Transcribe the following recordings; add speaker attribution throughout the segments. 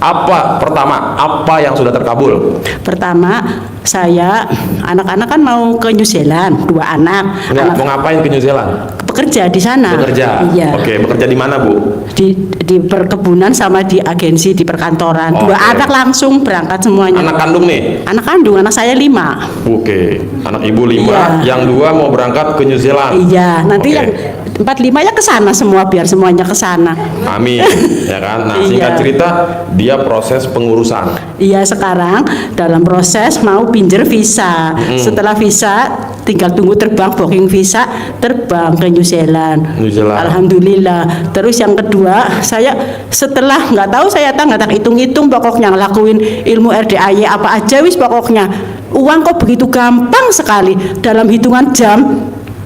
Speaker 1: Apa yang sudah terkabul?
Speaker 2: Pertama, saya anak-anak kan mau ke New Zealand, 2 anak.
Speaker 1: Enggak, mau ngapain ke New Zealand?
Speaker 2: Bekerja di sana.
Speaker 1: Bekerja.
Speaker 2: Iya.
Speaker 1: Oke, bekerja di mana, Bu?
Speaker 2: Di perkebunan sama di agensi di perkantoran. 2 anak langsung berangkat semuanya.
Speaker 1: Anak kandung nih?
Speaker 2: Anak kandung, anak saya 5.
Speaker 1: Oke, anak ibu 5,
Speaker 2: Iya.
Speaker 1: yang 2 mau berangkat ke New Zealand.
Speaker 2: Iya, nanti
Speaker 1: Oke.
Speaker 2: yang 4-5 ya ke sana semua, biar semuanya ke sana.
Speaker 1: Amin, ya kan? Nah, singkat
Speaker 2: Iya.
Speaker 1: cerita, dia proses pengurusan.
Speaker 2: Iya, sekarang dalam proses mau pinjer visa. Setelah visa tinggal tunggu terbang, booking visa, terbang ke New Zealand.
Speaker 1: New Zealand.
Speaker 2: Alhamdulillah. Terus yang kedua, saya setelah nggak tahu saya nggak tak hitung-hitung, pokoknya ngelakuin ilmu RDAY apa aja wis, pokoknya uang kok begitu gampang sekali, dalam hitungan jam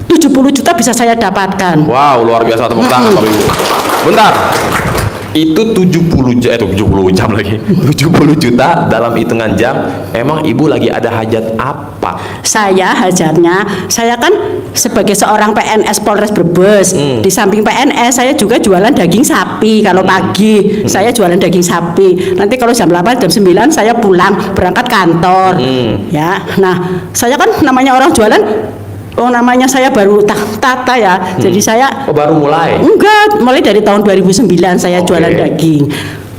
Speaker 2: 70 juta bisa saya dapatkan.
Speaker 1: Wow, luar biasa, tepuk tangan Bapak Ibu. Bentar. Itu 70 jam lagi. 70 juta dalam hitungan jam. Emang Ibu lagi ada hajat apa?
Speaker 2: Saya hajatnya, saya kan sebagai seorang PNS Polres Brebes. Di samping PNS saya juga jualan daging sapi. Kalau pagi saya jualan daging sapi. Nanti kalau jam 8 jam 9 saya pulang berangkat kantor. Ya. Nah, saya kan namanya orang jualan, namanya saya baru tata ya. Jadi saya
Speaker 1: Oh, baru mulai.
Speaker 2: enggak, mulai dari tahun 2009 saya
Speaker 1: Oke.
Speaker 2: jualan daging.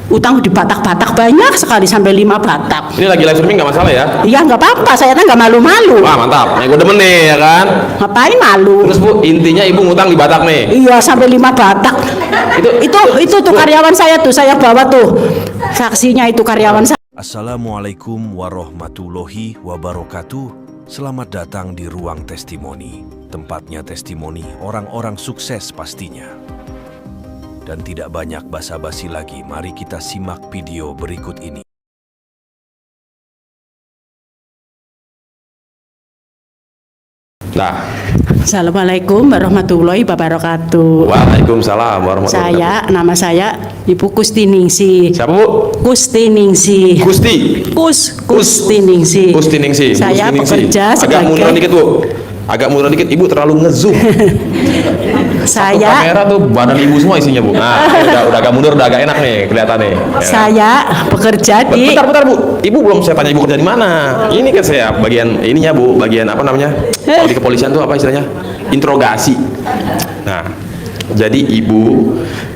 Speaker 2: Utang di Batak-Batak banyak sekali, sampai 5 Batak.
Speaker 1: Ini lagi live streaming nggak masalah ya?
Speaker 2: Iya, nggak apa-apa, saya kan nggak malu-malu.
Speaker 1: Wah, mantap. Nah, gue demen nih, ya kan?
Speaker 2: Ngapain malu?
Speaker 1: Terus Bu, intinya Ibu ngutang di Batak nih.
Speaker 2: Iya, sampai 5 Batak. Itu tuh karyawan saya tuh, saya bawa tuh. Saksinya itu karyawan saya.
Speaker 3: Assalamualaikum warahmatullahi wabarakatuh. Selamat datang di Ruang Testimoni. Tempatnya testimoni orang-orang sukses pastinya. Dan tidak banyak basa-basi lagi, mari kita simak video berikut ini.
Speaker 1: Nah,
Speaker 2: Assalamualaikum warahmatullahi wabarakatuh.
Speaker 1: Waalaikumsalam warahmatullahi wabarakatuh.
Speaker 2: Nama saya Ibu Kustiningsih.
Speaker 1: Siapa, Bu?
Speaker 2: Kustiningsih.
Speaker 1: Gusti.
Speaker 2: Kustiningsih.
Speaker 1: Kustiningsih.
Speaker 2: Saya bekerja
Speaker 1: Agak mundur
Speaker 2: sebagai
Speaker 1: dikit, Bu. Agak mundur dikit, Ibu terlalu ngezoom. Satu
Speaker 2: saya
Speaker 1: kamera tuh badan Ibu semua isinya, Bu. Nah, udah agak mundur, udah agak enak nih kelihatan nih. Ya.
Speaker 2: saya bekerja di
Speaker 1: Bentar, Bu. Ibu belum saya tanya Ibu kerja di mana. Ini kan saya bagian ininya, Bu. Bagian apa namanya? Kalau di kepolisian tuh apa istilahnya? Interogasi. Nah, jadi Ibu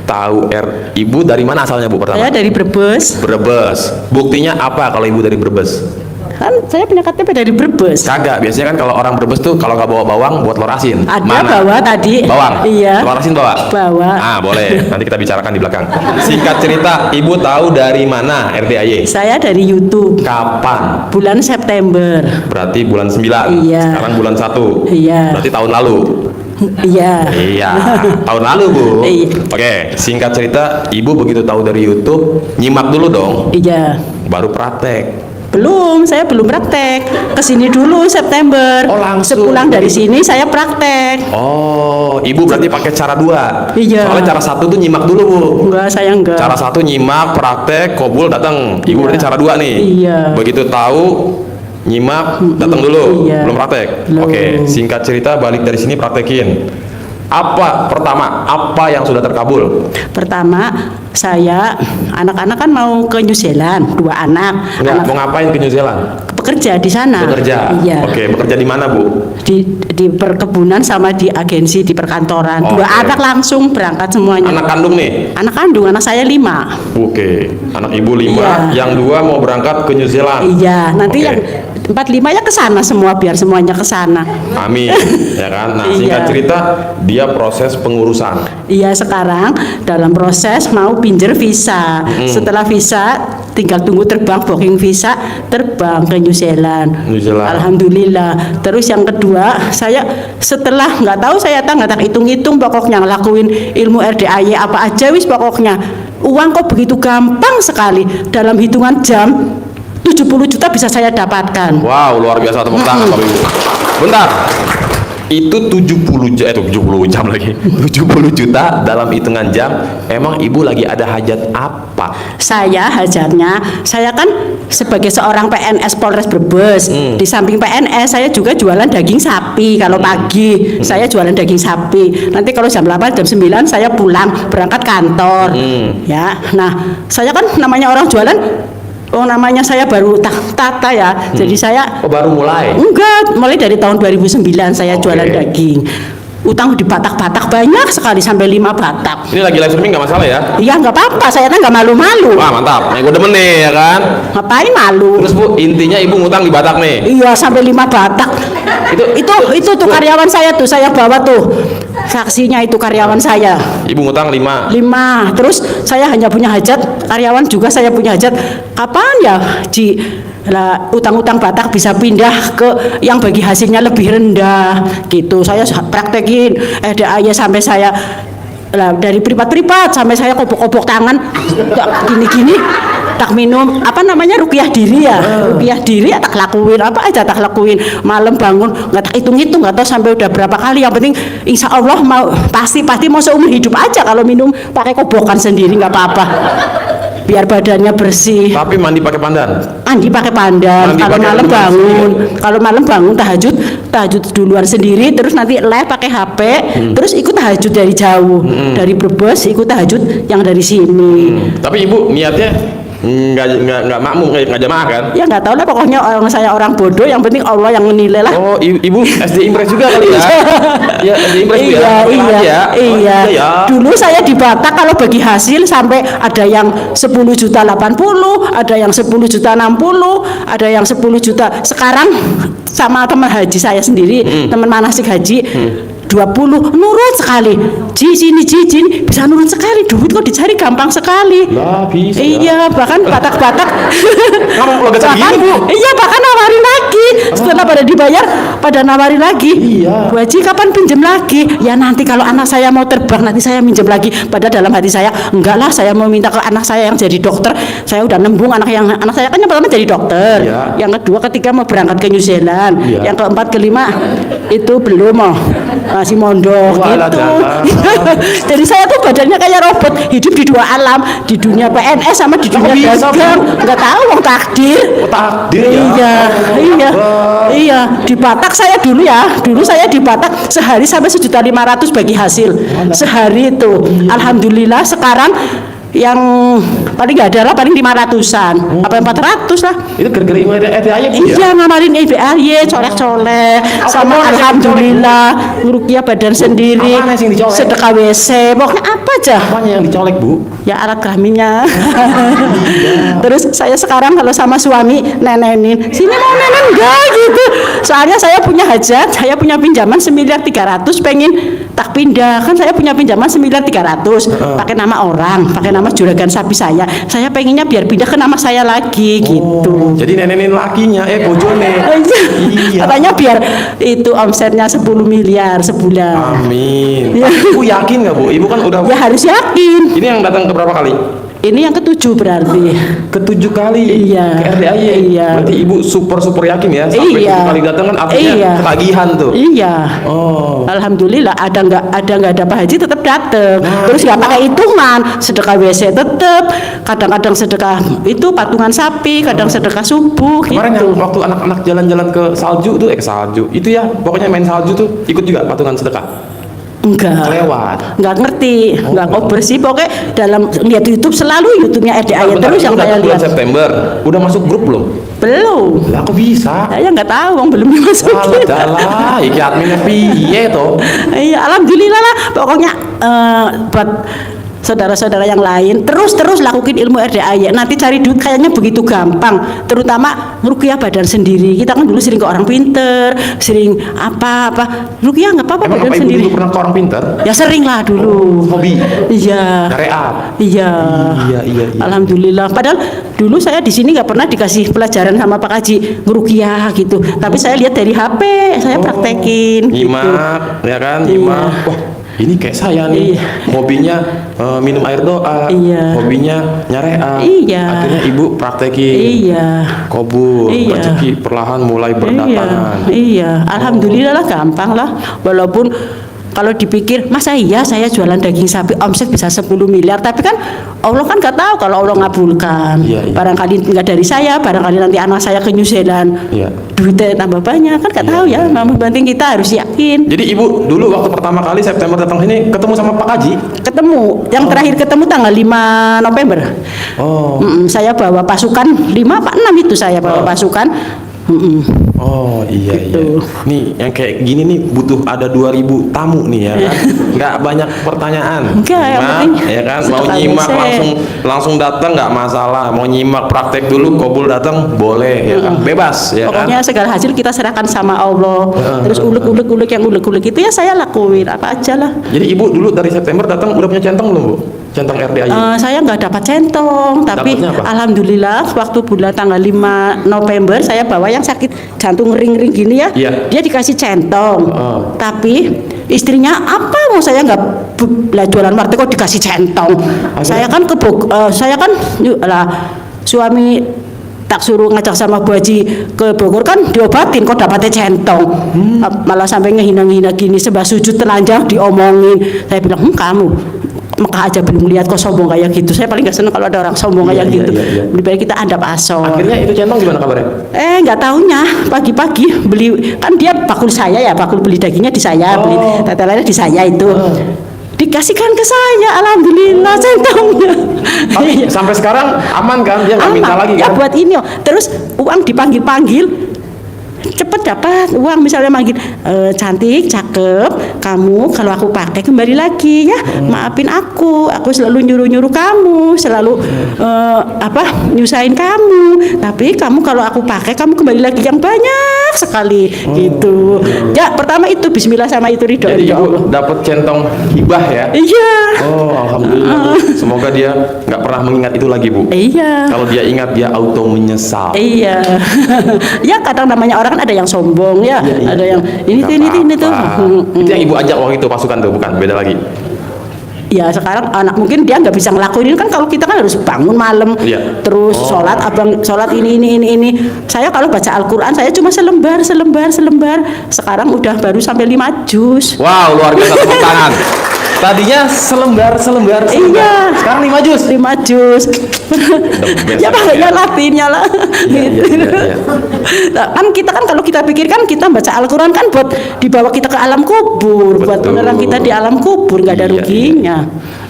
Speaker 1: tahu Ibu dari mana asalnya, Bu, pertama?
Speaker 2: saya dari Brebes.
Speaker 1: Brebes. Buktinya apa kalau Ibu dari Brebes?
Speaker 2: Kan saya punya KTP dari Brebes.
Speaker 1: Kagak, biasanya kan kalau orang Brebes tuh kalau nggak bawa bawang buat telur asin.
Speaker 2: Ada
Speaker 1: Mana?
Speaker 2: bawa tadi.
Speaker 1: Bawang?
Speaker 2: Iya.
Speaker 1: Telur asin bawa?
Speaker 2: Bawa.
Speaker 1: Ah, boleh. Nanti kita bicarakan di belakang. Singkat cerita, Ibu tahu dari mana RDAY?
Speaker 2: Saya dari YouTube.
Speaker 1: Kapan?
Speaker 2: Bulan September.
Speaker 1: Berarti bulan 9.
Speaker 2: Iya.
Speaker 1: Sekarang bulan 1.
Speaker 2: Iya.
Speaker 1: Berarti tahun lalu.
Speaker 2: Iya.
Speaker 1: Iya, tahun lalu, Bu.
Speaker 2: Iya.
Speaker 1: Oke, singkat cerita, Ibu begitu tahu dari YouTube, nyimak dulu dong,
Speaker 2: Iya.
Speaker 1: baru praktek.
Speaker 2: Belum, saya belum praktek. Kesini dulu September.
Speaker 1: Oh, langsung.
Speaker 2: Sepulang dari sini saya praktek.
Speaker 1: Oh, Ibu berarti pakai cara 2.
Speaker 2: Iya.
Speaker 1: Soalnya cara 1 tuh nyimak dulu, Bu.
Speaker 2: Enggak, saya enggak.
Speaker 1: Cara 1 nyimak, praktek, kobul datang. Ibu
Speaker 2: Iya.
Speaker 1: berarti cara 2 nih.
Speaker 2: Iya.
Speaker 1: Begitu tahu, nyimak, datang dulu.
Speaker 2: Iya.
Speaker 1: Belum praktek.
Speaker 2: Belum.
Speaker 1: Oke, singkat cerita balik dari sini praktekin. Apa yang sudah terkabul?
Speaker 2: Pertama, saya anak-anak kan mau ke New Zealand, 2 anak.
Speaker 1: Enggak, mau ngapain ke New Zealand?
Speaker 2: Bekerja di sana.
Speaker 1: Bekerja.
Speaker 2: Iya.
Speaker 1: Oke, bekerja di mana, Bu?
Speaker 2: Di perkebunan sama di agensi di perkantoran. 2
Speaker 1: Oke.
Speaker 2: anak langsung berangkat semuanya.
Speaker 1: Anak kandung nih?
Speaker 2: Anak kandung, anak saya 5.
Speaker 1: Oke, anak Ibu 5,
Speaker 2: Iya.
Speaker 1: yang 2 mau berangkat ke New Zealand.
Speaker 2: Iya, nanti
Speaker 1: Oke.
Speaker 2: yang 4-5 ya ke sana semua, biar semuanya ke sana.
Speaker 1: Amin, ya kan? Nah, singkat
Speaker 2: Iya.
Speaker 1: cerita, dia proses pengurusan.
Speaker 2: Iya, sekarang dalam proses mau pinjer visa. Setelah visa tinggal tunggu terbang, booking visa, terbang ke New Zealand.
Speaker 1: New Zealand.
Speaker 2: Alhamdulillah. Terus yang kedua, saya setelah nggak tahu saya nggak tak hitung-hitung, pokoknya ngelakuin ilmu RDAY apa aja wis, pokoknya uang kok begitu gampang sekali, dalam hitungan jam 70 juta bisa saya dapatkan.
Speaker 1: Wow, luar biasa, tepuk tangan Bapak Ibu. Bentar. Itu 70 jam lagi. 70 juta dalam hitungan jam. Emang ibu lagi ada hajat apa?
Speaker 2: Saya hajatnya, saya kan sebagai seorang PNS Polres Brebes, di samping PNS saya juga jualan daging sapi. Kalau pagi saya jualan daging sapi. Nanti kalau jam 8 jam 9 saya pulang berangkat kantor. Ya. Nah, saya kan namanya orang jualan, namanya saya baru tata ya. Jadi saya
Speaker 1: Baru mulai.
Speaker 2: enggak, mulai dari tahun 2009 saya
Speaker 1: Oke.
Speaker 2: jualan daging. Utang di batak-batak banyak sekali, sampai 5 batak.
Speaker 1: Ini lagi live streaming nggak masalah ya?
Speaker 2: Iya nggak apa-apa, saya kan nggak malu-malu.
Speaker 1: Wah mantap, gue demen nih ya kan.
Speaker 2: Ngapain malu?
Speaker 1: Terus bu, intinya ibu ngutang di Batak nih.
Speaker 2: Iya sampai 5 batak. Itu tuh karyawan saya tuh, saya bawa tuh saksinya, itu karyawan saya.
Speaker 1: Ibu ngutang 5.
Speaker 2: 5. Terus saya hanya punya hajat, karyawan juga saya punya hajat. Kapan ya utang-utang Batak bisa pindah ke yang bagi hasilnya lebih rendah gitu. Saya praktekin EDAY sampai saya dari privat-privat sampai saya kopok-kopok tangan gini-gini, tak minum ruqyah diri ya, ruqyah diri ya, tak lakuin apa aja, tak lakuin. Malam bangun nggak tak hitung-hitung, nggak tahu sampai udah berapa kali. Yang penting insya Allah pasti mau seumur hidup aja kalau minum pakai kobokan sendiri, nggak apa-apa, biar badannya bersih.
Speaker 1: Tapi mandi pakai pandan.
Speaker 2: Mandi pakai pandan.
Speaker 1: Mandi
Speaker 2: Kalau
Speaker 1: pakai
Speaker 2: malam
Speaker 1: duluan
Speaker 2: bangun, kalau malam bangun tahajud duluan sendiri, terus nanti live pakai HP, terus ikut tahajud dari jauh, dari Brebes ikut tahajud yang dari sini.
Speaker 1: Tapi ibu niatnya nggak makmum, nggak jamaah kan?
Speaker 2: Ya nggak tahu lah, pokoknya saya orang bodoh, yang penting Allah yang menilai lah.
Speaker 1: Oh, ibu SD Impres juga kali ya? Ya SD Impres Bu ya?
Speaker 2: Iya.
Speaker 1: Ya.
Speaker 2: Dulu saya di Batak kalau bagi hasil sampai ada yang 10,80 juta, ada yang 10,60 juta, ada yang 10 juta. Sekarang sama teman haji saya sendiri, teman manasik haji, 20 nurut sekali. Sini bisa nurut sekali. Duit kok dicari gampang sekali.
Speaker 1: Lah bisa.
Speaker 2: Iya, bahkan Batak-Batak
Speaker 1: Kamu keluarga segini, Bu?
Speaker 2: Iya, bahkan nawarin lagi. Setelah pada dibayar, pada nawarin lagi.
Speaker 1: Iya.
Speaker 2: Bu Haji kapan pinjam lagi? Ya nanti kalau anak saya mau terbang nanti saya minjem lagi. Padahal dalam hati saya, enggak lah, saya mau minta ke anak saya yang jadi dokter. Saya udah nembung anak saya kan yang pertama jadi dokter.
Speaker 1: Iya.
Speaker 2: Yang kedua, ketiga mau berangkat ke New Zealand.
Speaker 1: Iya.
Speaker 2: Yang keempat, kelima itu belum masih mondok
Speaker 1: Walah,
Speaker 2: gitu.
Speaker 1: jangan.
Speaker 2: Jadi saya tuh badannya kayak robot, hidup di 2 alam, di dunia PNS sama di dunia
Speaker 1: bisa,
Speaker 2: dagang. Enggak tahu wong takdir.
Speaker 1: Oh, takdir ya.
Speaker 2: Iya. Di Batak saya dulu saya di Batak sehari sampai 1.500.000 bagi hasil. Sehari itu. Alhamdulillah sekarang yang paling nggak ada lah, paling 500-an apa 400 lah.
Speaker 1: Itu gara-gara ibu ada aja Bu ya?
Speaker 2: Iya, ngamarin EDAY, colek-colek sama alhamdulillah ruqyah badan sendiri,
Speaker 1: Apanya sih yang dicolek?
Speaker 2: sedekah WC, pokoknya apa aja.
Speaker 1: Apanya yang dicolek Bu?
Speaker 2: Ya alat kelaminnya. Terus saya sekarang kalau sama suami nenenin, sini mau nenen enggak gitu. Soalnya saya punya hajat, saya punya pinjaman 1.300.000 pengen tak pindah. Kan saya punya pinjaman 1.300.000 pakai nama orang, pakai nama juragan sapi saya. Saya pengennya biar pindah ke nama saya lagi gitu.
Speaker 1: Jadi nenenin lakinya, bojone. Iya.
Speaker 2: Katanya biar itu omsetnya 10 miliar sebulan.
Speaker 1: Amin.
Speaker 2: Iya.
Speaker 1: Ibu yakin nggak Bu? Ibu kan udah.
Speaker 2: Ya harus yakin.
Speaker 1: Ini yang datang ke berapa kali?
Speaker 2: Ini yang ke-7 berarti.
Speaker 1: Ke-7 kali.
Speaker 2: Iya.
Speaker 1: Ke RDAY.
Speaker 2: Iya.
Speaker 1: Berarti ibu super yakin ya sampai
Speaker 2: Iya.
Speaker 1: 7 kali datang kan artinya
Speaker 2: Iya.
Speaker 1: ketagihan tuh.
Speaker 2: Iya.
Speaker 1: Oh.
Speaker 2: Alhamdulillah ada nggak dapat haji tetap datang. Terus nggak pakai hitungan, sedekah WC tetap. Kadang-kadang sedekah itu patungan sapi, kadang sedekah subuh
Speaker 1: Kemarin
Speaker 2: gitu.
Speaker 1: yang waktu anak-anak jalan-jalan ke salju tuh, ke salju. Itu ya, pokoknya main salju tuh ikut juga patungan sedekah.
Speaker 2: Enggak.
Speaker 1: Lewat.
Speaker 2: Nggak ngerti, nggak ngobrol sih. Pokoknya dalam lihat YouTube selalu YouTube-nya EDAY
Speaker 1: Bentar,
Speaker 2: terus yang
Speaker 1: itu
Speaker 2: saya
Speaker 1: datang bulan
Speaker 2: lihat.
Speaker 1: September. Udah masuk grup belum?
Speaker 2: Belum.
Speaker 1: Lah kok bisa?
Speaker 2: Saya nggak tahu, Wong, belum dimasukin.
Speaker 1: Alah, iki adminnya piye toh?
Speaker 2: Iya, alhamdulillah lah. Pokoknya buat saudara-saudara yang lain terus lakukan ilmu RDAY. Nanti cari duit kayaknya begitu gampang, terutama ruqyah badan sendiri. Kita kan dulu sering ke orang pinter, sering apa ruqyah nggak apa-apa
Speaker 1: Emang
Speaker 2: badan
Speaker 1: apa ibu
Speaker 2: sendiri.
Speaker 1: dulu pernah ke orang pintar?
Speaker 2: Ya sering lah dulu.
Speaker 1: Hobi?
Speaker 2: Iya.
Speaker 1: Kareap?
Speaker 2: Iya.
Speaker 1: Iya.
Speaker 2: Alhamdulillah. Padahal dulu saya di sini nggak pernah dikasih pelajaran sama Pak Haji ngeruqyah gitu. Tapi saya lihat dari HP, saya praktekin. Gitu.
Speaker 1: Nyimak, ya kan?
Speaker 2: Iya.
Speaker 1: Nyimak. Wah, Ini kayak saya nih, hobinya minum air doa,
Speaker 2: Iya.
Speaker 1: hobinya nyareah.
Speaker 2: Iya.
Speaker 1: Akhirnya ibu praktekin,
Speaker 2: Iya.
Speaker 1: kobul,
Speaker 2: Iya.
Speaker 1: rezeki perlahan mulai berdatangan.
Speaker 2: Iya, alhamdulillah lah, gampang lah. Walaupun kalau dipikir masa iya saya jualan daging sapi omset bisa 10 miliar, tapi kan Allah kan nggak tahu kalau Allah ngabulkan.
Speaker 1: Iya, iya.
Speaker 2: Barangkali nggak dari saya, barangkali nanti anak saya ke New Zealand,
Speaker 1: Iya.
Speaker 2: duitnya tambah banyak, kan nggak tahu ya. Namun penting kita harus yakin.
Speaker 1: Jadi ibu dulu waktu pertama kali September datang sini ketemu sama Pak Haji.
Speaker 2: Ketemu, yang terakhir ketemu tanggal 5 November.
Speaker 1: Oh,
Speaker 2: Saya bawa pasukan 5 apa 6 itu saya bawa pasukan.
Speaker 1: oh iya
Speaker 2: Gitu.
Speaker 1: iya. Nih yang kayak gini nih butuh ada 2.000 tamu nih ya kan. Nggak banyak pertanyaan.
Speaker 2: Enggak, yang penting
Speaker 1: ya kan mau
Speaker 2: setelah
Speaker 1: nyimak
Speaker 2: selesai.
Speaker 1: langsung datang nggak masalah. Mau nyimak praktek dulu kobul datang boleh ya kan. Bebas ya
Speaker 2: Pokoknya
Speaker 1: kan.
Speaker 2: segala hasil kita serahkan sama Allah. Terus ulek-ulek yang ulek-ulek itu ya saya lakuin apa aja lah.
Speaker 1: Jadi ibu dulu dari September datang udah punya centong belum bu? Centong RDAY.
Speaker 2: Saya nggak dapat centong, tapi
Speaker 1: Dapatnya apa?
Speaker 2: alhamdulillah waktu bulan tanggal 5 November saya bawa yang sakit jantung ring-ring gini ya,
Speaker 1: Iya.
Speaker 2: dia dikasih centong.
Speaker 1: Oh.
Speaker 2: Tapi istrinya apa mau saya nggak lah jualan warteg kok dikasih centong. Saya kan saya kan lah suami tak suruh ngajak sama Bu Haji ke Bogor kan diobatin kok dapatnya centong. Malah sampai ngehina-ngehina gini sebab sujud telanjang diomongin. Saya bilang kamu Mekah aja belum lihat kok sombong kayak gitu. Saya paling gak seneng kalau ada orang sombong kayak gitu. Lebih baik kita adab asor.
Speaker 1: Akhirnya itu centong gimana kabarnya?
Speaker 2: Nggak taunya pagi-pagi beli kan dia bakul saya ya, bakul beli dagingnya di saya, beli tetelannya di saya itu. Dikasihkan ke saya, alhamdulillah centongnya.
Speaker 1: Tapi sampai sekarang aman kan? Dia nggak minta lagi
Speaker 2: ya
Speaker 1: kan?
Speaker 2: buat ini terus uang dipanggil-panggil cepet dapat uang, misalnya manggil cantik, cakep, kamu kalau aku pakai kembali lagi ya, maafin aku selalu nyuruh kamu, selalu nyusahin kamu, tapi kamu kalau aku pakai kamu kembali lagi yang banyak sekali gitu. Ya pertama itu Bismillah sama itu ridho
Speaker 1: Jadi
Speaker 2: insya Allah.
Speaker 1: ibu dapat centong hibah ya?
Speaker 2: Iya.
Speaker 1: Oh alhamdulillah. Bu. Semoga dia nggak pernah mengingat itu lagi bu.
Speaker 2: Iya.
Speaker 1: Kalau dia ingat dia auto menyesal.
Speaker 2: Iya. Ya kadang namanya orang kan ada yang sombong ya,
Speaker 1: Iya.
Speaker 2: ada yang ini
Speaker 1: Nggak
Speaker 2: tuh.
Speaker 1: apa-apa. Itu yang ibu ajak waktu itu pasukan tuh bukan? Beda lagi.
Speaker 2: Ya sekarang anak mungkin dia nggak bisa ngelakuin kan, kalau kita kan harus bangun malam,
Speaker 1: Iya.
Speaker 2: terus sholat, sholat ini. Saya kalau baca Al-Quran saya cuma selembar. Sekarang udah baru sampai 5 juz.
Speaker 1: Wow luar biasa, tepuk tangan. Tadinya selembar.
Speaker 2: Iya.
Speaker 1: Sekarang 5 juz.
Speaker 2: 5 juz.
Speaker 1: best
Speaker 2: Ya makanya
Speaker 1: ya.
Speaker 2: latinnya lah.
Speaker 1: Iya.
Speaker 2: Nah, kan kita kan kalau kita pikirkan kita baca Al-Quran kan buat dibawa kita ke alam kubur, buat
Speaker 1: Betul.
Speaker 2: menerang kita di alam kubur, nggak ada
Speaker 1: Iya,
Speaker 2: ruginya.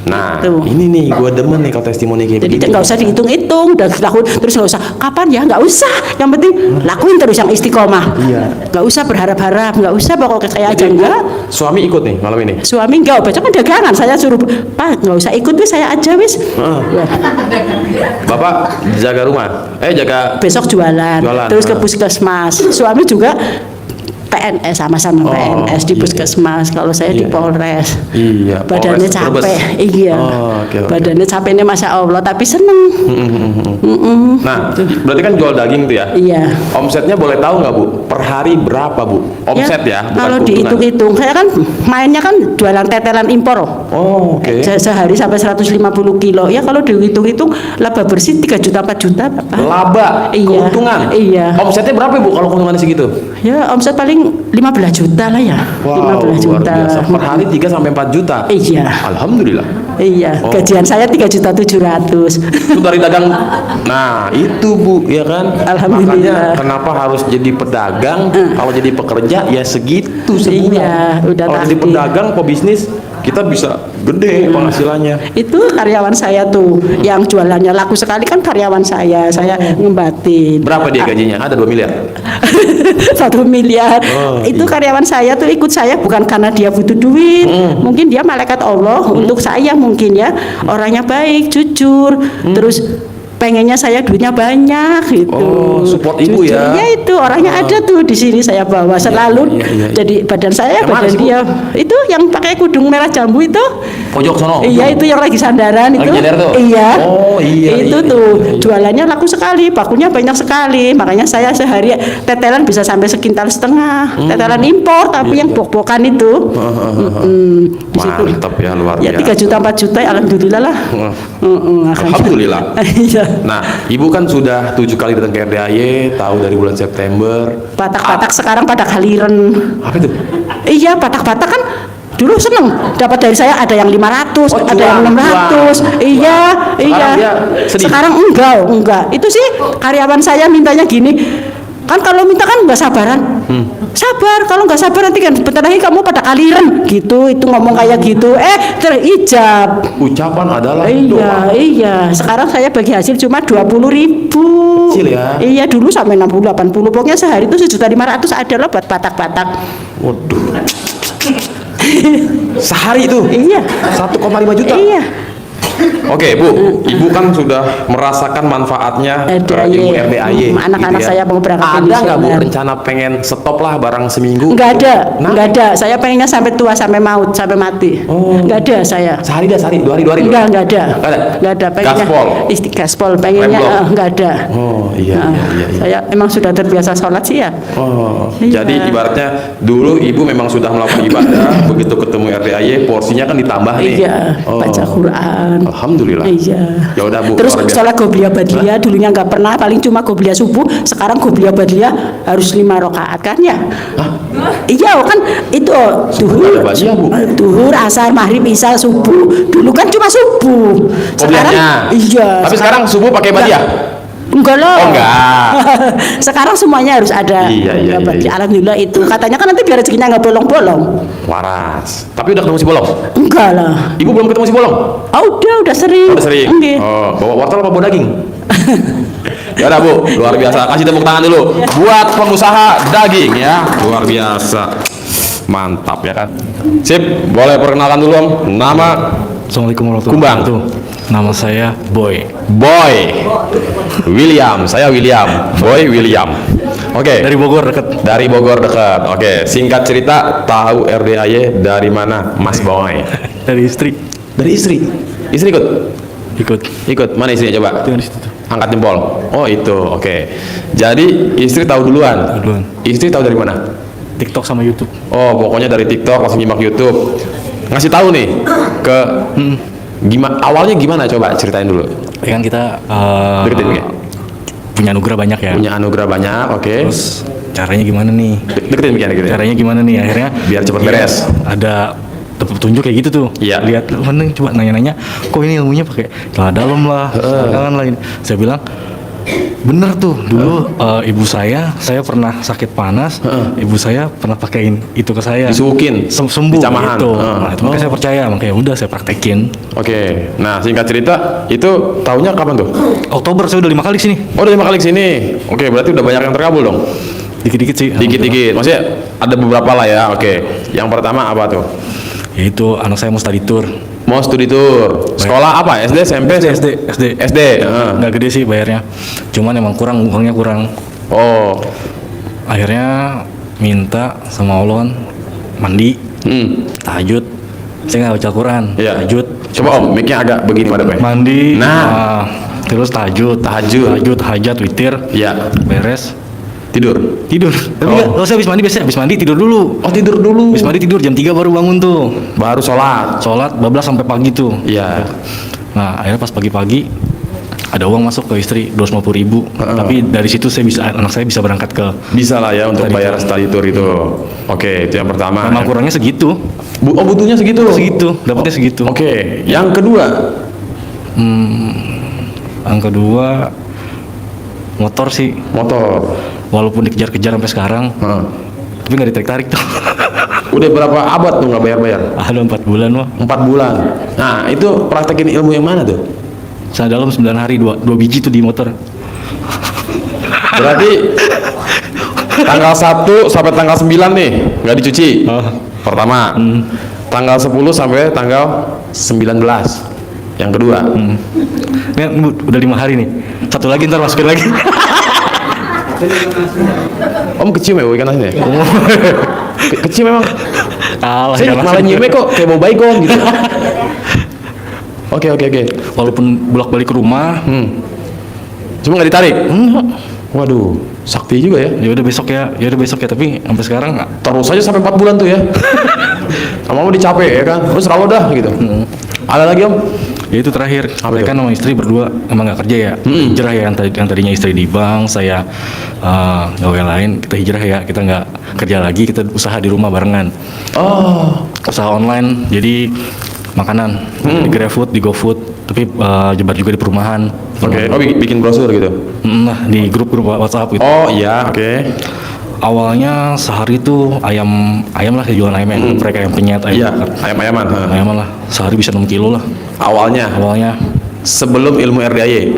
Speaker 1: Nah
Speaker 2: Gitu.
Speaker 1: ini nih gue demen nih kalau testimoni kayak
Speaker 2: Jadi
Speaker 1: begini.
Speaker 2: nggak usah dihitung-hitung, udah lakuin terus, nggak usah kapan ya, nggak usah. Yang penting lakuin terus yang istiqomah.
Speaker 1: Iya.
Speaker 2: Nggak usah berharap-harap, nggak usah pokoknya kayak aja
Speaker 1: Jadi,
Speaker 2: enggak.
Speaker 1: suami ikut nih malam ini.
Speaker 2: Suami nggak baca kan dagangan, saya suruh Pak nggak usah ikut wis, saya aja wis. Ya,
Speaker 1: Bapak jaga rumah. Jaga.
Speaker 2: besok jualan,
Speaker 1: Jualan,
Speaker 2: terus ke puskesmas. Suami juga PNS, sama-sama PNS di
Speaker 1: iya.
Speaker 2: puskesmas. Kalau saya di
Speaker 1: Iya.
Speaker 2: Polres.
Speaker 1: Iya.
Speaker 2: Badannya
Speaker 1: Polres
Speaker 2: capek,
Speaker 1: Brebes.
Speaker 2: iya.
Speaker 1: Oh, oke.
Speaker 2: Badannya capeknya masya Allah, tapi seneng.
Speaker 1: Nah, berarti kan jual daging tuh ya?
Speaker 2: Iya.
Speaker 1: Omsetnya boleh tahu nggak bu? Per hari berapa bu? Omset ya? Bukan
Speaker 2: Kalau
Speaker 1: keuntungan.
Speaker 2: dihitung-hitung, saya kan mainnya kan jualan tetelan impor.
Speaker 1: Oh, oke.
Speaker 2: Sehari sampai 150 kilo. Ya kalau dihitung-hitung laba bersih 3 juta 4 juta apa?
Speaker 1: Laba,
Speaker 2: Iya.
Speaker 1: keuntungan.
Speaker 2: Iya.
Speaker 1: Omsetnya berapa bu kalau keuntungannya segitu?
Speaker 2: Ya omset paling 15 juta lah ya. 15
Speaker 1: luar
Speaker 2: juta.
Speaker 1: biasa. Per hari 3 sampai 4 juta.
Speaker 2: Iya.
Speaker 1: Alhamdulillah.
Speaker 2: Iya,
Speaker 1: Oh.
Speaker 2: gajian saya 3.700.000.
Speaker 1: Itu dari dagang. Nah, itu bu, ya kan?
Speaker 2: Alhamdulillah.
Speaker 1: Makanya kenapa harus jadi pedagang? Kalau jadi pekerja ya segitu sebulan.
Speaker 2: Iya, udah
Speaker 1: Kalau jadi
Speaker 2: takdir.
Speaker 1: pedagang, pebisnis, kita bisa gede penghasilannya.
Speaker 2: Itu karyawan saya tuh yang jualannya laku sekali kan karyawan saya ngembatin.
Speaker 1: Berapa dia gajinya? Ada 2 miliar.
Speaker 2: 1 miliar.
Speaker 1: Oh,
Speaker 2: Itu
Speaker 1: iya.
Speaker 2: karyawan saya tuh ikut saya bukan karena dia butuh duit. Mungkin dia malaikat Allah untuk saya, mungkin ya. Orangnya baik, jujur, terus pengennya saya duitnya banyak gitu.
Speaker 1: Oh, support ibu
Speaker 2: Jujur,
Speaker 1: ya.
Speaker 2: ya itu orangnya ada tuh di sini saya bawa selalu.
Speaker 1: iya.
Speaker 2: Jadi badan saya
Speaker 1: Yang mana
Speaker 2: badan
Speaker 1: sih, Bu?
Speaker 2: dia. Itu yang pakai kudung merah jambu itu.
Speaker 1: Pojok sono.
Speaker 2: Iya itu yang lagi sandaran
Speaker 1: Lagi
Speaker 2: itu.
Speaker 1: nyadar tuh?
Speaker 2: Iya.
Speaker 1: Oh, iya,
Speaker 2: Itu
Speaker 1: iya,
Speaker 2: tuh
Speaker 1: iya.
Speaker 2: jualannya laku sekali, bakunya banyak sekali. Makanya saya sehari tetelan bisa sampai sekintal setengah. Tetelan impor tapi yang bok-bokan itu. Di situ.
Speaker 1: Mantap ya, luar
Speaker 2: Ya
Speaker 1: biasa.
Speaker 2: 3 juta 4 juta ya, alhamdulillah lah.
Speaker 1: Alhamdulillah.
Speaker 2: Iya.
Speaker 1: Nah, ibu kan sudah 7 kali datang ke RDAY, tahu dari bulan September.
Speaker 2: Batak-batak sekarang pada galiran.
Speaker 1: Apa itu?
Speaker 2: Iya, batak-batak kan dulu seneng dapat dari saya ada yang 500,
Speaker 1: Oh,
Speaker 2: ada yang
Speaker 1: cuan,
Speaker 2: 600.
Speaker 1: cuan.
Speaker 2: Iya, iya.
Speaker 1: Sekarang dia sedih?
Speaker 2: Sekarang enggak. Itu sih karyawan saya mintanya gini. Kan kalau minta kan nggak sabaran. Sabar, kalau nggak sabar nanti kan bentar lagi kamu pada kaliran gitu. Itu ngomong kayak gitu. Terijab.
Speaker 1: Ucapan adalah
Speaker 2: Iya, iya. Sekarang saya bagi hasil cuma 20.000.
Speaker 1: Kecil ya?
Speaker 2: Iya, dulu sampai 60 80. Pokoknya sehari itu 1.500.000 ada loh buat batak-batak.
Speaker 1: Waduh. Sehari itu?
Speaker 2: Iya.
Speaker 1: 1,5 juta?
Speaker 2: Iya.
Speaker 1: Oke, Bu. Ibu kan sudah merasakan manfaatnya
Speaker 2: RDAY.
Speaker 1: ilmu RDAY.
Speaker 2: Anak-anak saya mau berangkat
Speaker 1: Ada
Speaker 2: Indonesia,
Speaker 1: nggak Bu
Speaker 2: benar.
Speaker 1: rencana pengen stop lah barang seminggu?
Speaker 2: Enggak ada,
Speaker 1: Nah,
Speaker 2: enggak ada. Saya pengennya sampai tua, sampai maut, sampai mati.
Speaker 1: Oh.
Speaker 2: Enggak ada saya.
Speaker 1: Sehari dah, sehari, 2 hari.
Speaker 2: Enggak ada.
Speaker 1: Nggak ada?
Speaker 2: Enggak ada. Pengennya
Speaker 1: Gaspol?
Speaker 2: gaspol, pengennya
Speaker 1: Remblong?
Speaker 2: enggak ada.
Speaker 1: Oh, iya,
Speaker 2: Nah,
Speaker 1: iya.
Speaker 2: Saya emang sudah terbiasa sholat sih ya.
Speaker 1: Oh,
Speaker 2: Iya.
Speaker 1: jadi ibaratnya dulu ibu memang sudah melakukan ibadah, begitu ketemu RDAY porsinya kan ditambah nih.
Speaker 2: Iya,
Speaker 1: Oh.
Speaker 2: baca Quran.
Speaker 1: Alhamdulillah.
Speaker 2: Iya.
Speaker 1: Ya udah Bu.
Speaker 2: Terus
Speaker 1: luar biasa.
Speaker 2: sholat gobliyah badliyah dulunya nggak pernah, paling cuma gobliyah subuh. Sekarang gobliyah badliyah harus 5 rakaat kan ya? Iya kan itu duhur,
Speaker 1: ada badliyah, Bu?
Speaker 2: duhur, asar, maghrib, isya, subuh. Dulu kan cuma subuh.
Speaker 1: Qobliyahnya.
Speaker 2: Iya.
Speaker 1: Tapi sekarang subuh pakai badiah.
Speaker 2: Enggak loh.
Speaker 1: Oh, enggak.
Speaker 2: Sekarang semuanya harus ada.
Speaker 1: Iya,
Speaker 2: Badliyah.
Speaker 1: iya.
Speaker 2: Alhamdulillah itu. Katanya kan nanti biar rezekinya nggak bolong-bolong.
Speaker 1: Waras. Tapi udah ketemu si bolong.
Speaker 2: Enggak lah.
Speaker 1: Ibu belum ketemu si bolong.
Speaker 2: Oh, udah sering.
Speaker 1: Udah sering.
Speaker 2: Nggih.
Speaker 1: Oh, bawa wortel apa bawa daging? Ya udah Bu, luar biasa. Kasih tepuk tangan dulu buat pengusaha daging ya. Luar biasa. Mantap ya kan. Sip, boleh perkenalkan dulu Om. Nama
Speaker 4: Assalamualaikum warahmatullahi
Speaker 1: Kumbang.
Speaker 4: wabarakatuh. Nama saya Boy
Speaker 1: Boy William. Saya William. Boy William. Oke.
Speaker 4: dari Bogor dekat.
Speaker 1: Dari Bogor dekat. Oke, singkat cerita tahu RDAY dari mana, Mas Boy?
Speaker 4: Dari istri
Speaker 1: Dari istri. Istri ikut?
Speaker 4: ikut
Speaker 1: Ikut. Mana istrinya coba?
Speaker 4: itu di situ tuh.
Speaker 1: Angkat jempol. Oh, itu. Oke. Jadi istri tahu duluan.
Speaker 4: Duluan.
Speaker 1: Istri tahu dari mana?
Speaker 4: TikTok sama YouTube.
Speaker 1: Oh, pokoknya dari TikTok langsung nyimak YouTube. Ngasih tahu nih ke gimana awalnya gimana coba ceritain dulu.
Speaker 4: Ya kan kita
Speaker 1: Deketin ya.
Speaker 4: punya anugerah banyak ya.
Speaker 1: Punya anugerah banyak, oke.
Speaker 4: Terus caranya gimana nih?
Speaker 1: Deketin gitu.
Speaker 4: Caranya gimana nih? Akhirnya
Speaker 1: Biar cepat
Speaker 4: ya,
Speaker 1: beres.
Speaker 4: Ada petunjuk kayak gitu tuh.
Speaker 1: Iya.
Speaker 4: Lihat, mana coba nanya-nanya. Kok ini ilmunya pakai celana dalam lah, tangan lain. Saya bilang bener tuh dulu ibu saya pernah sakit panas, ibu saya pernah pakaiin itu ke saya.
Speaker 1: Disugukin.
Speaker 4: Sembuh
Speaker 1: Dicamahan.
Speaker 4: gitu. Nah, itu makanya saya percaya, makanya udah saya praktekin.
Speaker 1: Oke. Nah, singkat cerita itu tahunya kapan tuh?
Speaker 4: Oktober saya udah 5 kali sini.
Speaker 1: Oh, udah 5 kali kesini. Oke, berarti udah banyak yang terkabul dong.
Speaker 4: Dikit-dikit sih.
Speaker 1: Dikit-dikit. Maksudnya ada beberapa lah ya. Oke. Yang pertama apa tuh?
Speaker 4: Yaitu anak saya mau study tour.
Speaker 1: Mau studi tour. Sekolah apa? SD, SMP?
Speaker 4: SD.
Speaker 1: SD.
Speaker 4: Nggak gede sih bayarnya. Cuman emang uangnya kurang.
Speaker 1: Oh.
Speaker 4: Akhirnya minta sama Allah kan mandi, tahajud. Saya nggak baca Quran.
Speaker 1: Iya.
Speaker 4: Tahajud.
Speaker 1: Coba Om, mic-nya agak begini madepnya.
Speaker 4: Mandi.
Speaker 1: Nah.
Speaker 4: Terus tahajud.
Speaker 1: Tahajud.
Speaker 4: Hajat, witir.
Speaker 1: Iya.
Speaker 4: Beres.
Speaker 1: Tidur.
Speaker 4: Tidur. Tapi
Speaker 1: Oh.
Speaker 4: nggak usah habis mandi biasanya. Habis mandi tidur dulu.
Speaker 1: Oh, tidur dulu.
Speaker 4: Habis mandi tidur jam 3 baru bangun tuh.
Speaker 1: Baru sholat.
Speaker 4: Sholat bablas sampai pagi tuh.
Speaker 1: Iya.
Speaker 4: Nah akhirnya pas pagi-pagi ada uang masuk ke istri 250.000. Tapi dari situ anak saya bisa berangkat ke.
Speaker 1: Bisa lah ya untuk
Speaker 4: Study
Speaker 1: bayar
Speaker 4: tour.
Speaker 1: study tour itu. Oke, itu yang pertama.
Speaker 4: Emang kurangnya segitu.
Speaker 1: Oh, butuhnya segitu.
Speaker 4: Segitu. Dapatnya segitu.
Speaker 1: Oke, yang kedua.
Speaker 4: Yang kedua motor sih.
Speaker 1: Motor.
Speaker 4: Walaupun dikejar-kejar sampai sekarang,
Speaker 1: Heeh.
Speaker 4: tapi nggak ditarik-tarik tuh.
Speaker 1: Udah berapa abad tuh nggak bayar-bayar?
Speaker 4: Ada 4 bulan mah.
Speaker 1: 4 bulan. Nah, itu praktekin ilmu yang mana tuh?
Speaker 4: Saya dalam 9 hari 2 biji tuh di motor.
Speaker 1: Berarti tanggal 1 sampai tanggal 9 nih nggak dicuci. Pertama. Tanggal 10 sampai tanggal 19. Yang kedua.
Speaker 4: Ini udah 5 hari nih. Satu lagi ntar masukin lagi.
Speaker 1: Om kecium ya ikan asin ya? Kecium memang.
Speaker 4: Kalah
Speaker 1: Saya
Speaker 4: ikan
Speaker 1: malah
Speaker 4: asin.
Speaker 1: nyiumnya kok kayak mau baygon gitu. Oke.
Speaker 4: Walaupun bolak-balik ke rumah,
Speaker 1: Cuma nggak ditarik?
Speaker 4: enggak.
Speaker 1: Waduh, sakti juga ya.
Speaker 4: Ya udah besok ya, tapi sampai sekarang
Speaker 1: Terus aja sampai 4 bulan tuh ya. Lama-lama dicapek ya kan. Terus selalu dah gitu. Ada lagi Om?
Speaker 4: ya itu terakhir.
Speaker 1: Apa
Speaker 4: Saya
Speaker 1: itu?
Speaker 4: kan sama istri berdua emang nggak kerja ya. Hijrah ya yang tadinya istri di bank, saya gawe lain, kita hijrah ya, kita nggak kerja lagi, kita usaha di rumah barengan.
Speaker 1: Oh,
Speaker 4: Usaha online, jadi makanan di GrabFood, di GoFood, tapi jebat juga di perumahan.
Speaker 1: oke. Oh, bikin brosur gitu.
Speaker 4: Nah, di grup-grup WhatsApp gitu.
Speaker 1: Oh iya, oke.
Speaker 4: Awalnya sehari tuh ayam lah, kayak jualan ayam, mereka yang penyet
Speaker 1: Iya,
Speaker 4: ayam.
Speaker 1: ayam-ayaman. Ha.
Speaker 4: Ayaman lah, sehari bisa 6 kilo lah
Speaker 1: Awalnya
Speaker 4: awalnya.
Speaker 1: sebelum ilmu RDAY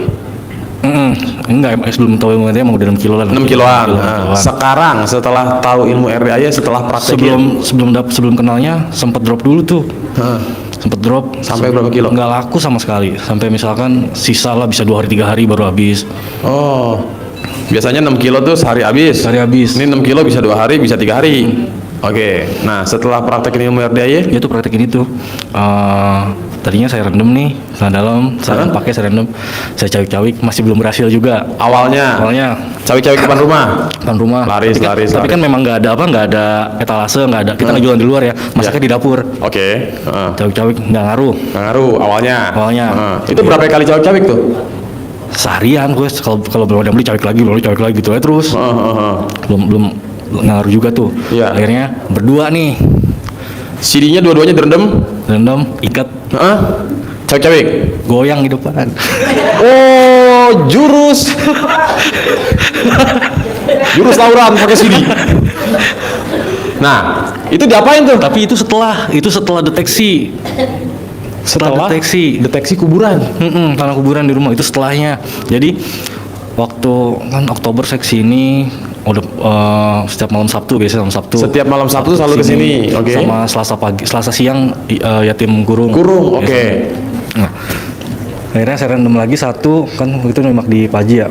Speaker 4: Enggak, sebelum tahu ilmu emang udah 6 kilo lah.
Speaker 1: 6 kiloan.
Speaker 4: kiloan.
Speaker 1: Nah, sekarang setelah tahu ilmu RDAY, setelah praktekin
Speaker 4: sebelum kenalnya sempet drop dulu tuh.
Speaker 1: Ha.
Speaker 4: Sempet drop
Speaker 1: Sampai berapa kilo?
Speaker 4: nggak laku sama sekali, sampai misalkan sisa lah bisa 2 hari 3 hari baru habis.
Speaker 1: Oh, biasanya 6 kilo tuh sehari habis.
Speaker 4: Sehari habis.
Speaker 1: Ini 6 kilo bisa 2 hari, bisa 3 hari. Oke. Nah, setelah praktekin ilmu RDAY,
Speaker 4: Dia tuh praktekin itu. Tadinya saya rendam nih, celana dalam, saya pakai, saya rendam, saya cawik-cawik, masih belum berhasil juga.
Speaker 1: awalnya cawi-cawi ke depan rumah.
Speaker 4: Depan rumah.
Speaker 1: Laris,
Speaker 4: tapi kan,
Speaker 1: laris,
Speaker 4: tapi
Speaker 1: laris.
Speaker 4: kan memang nggak ada etalase, nggak ada. Kita nggak jualan di luar ya, masaknya di dapur.
Speaker 1: Oke. Heeh.
Speaker 4: Cawik-cawik nggak ngaruh.
Speaker 1: Nggak ngaruh awalnya.
Speaker 4: Awalnya.
Speaker 1: Heeh. Itu berapa kali cawi-cawi tuh?
Speaker 4: Seharian gue kalau belum ada yang beli cawik lagi gitu aja terus.
Speaker 1: Heeh, heeh.
Speaker 4: Belum ngaruh juga tuh.
Speaker 1: Iya.
Speaker 4: Akhirnya berdua nih,
Speaker 1: CD-nya dua-duanya direndam.
Speaker 4: rendam, ikat,
Speaker 1: Heeh. Cawi-cawi.
Speaker 4: goyang di depan.
Speaker 1: Oh, jurus Lauran pakai CD. Nah, itu diapain tuh?
Speaker 4: Tapi itu setelah deteksi.
Speaker 1: Deteksi kuburan.
Speaker 4: Tanah kuburan di rumah itu setelahnya. Jadi waktu kan Oktober saya kesini udah setiap malam Sabtu, biasanya malam Sabtu.
Speaker 1: Setiap malam Sabtu selalu kesini, oke.
Speaker 4: Sama Selasa siang yatim kurung.
Speaker 1: Kurung, oke.
Speaker 4: Nah, akhirnya saya random lagi satu, kan itu nembak di Paji ya.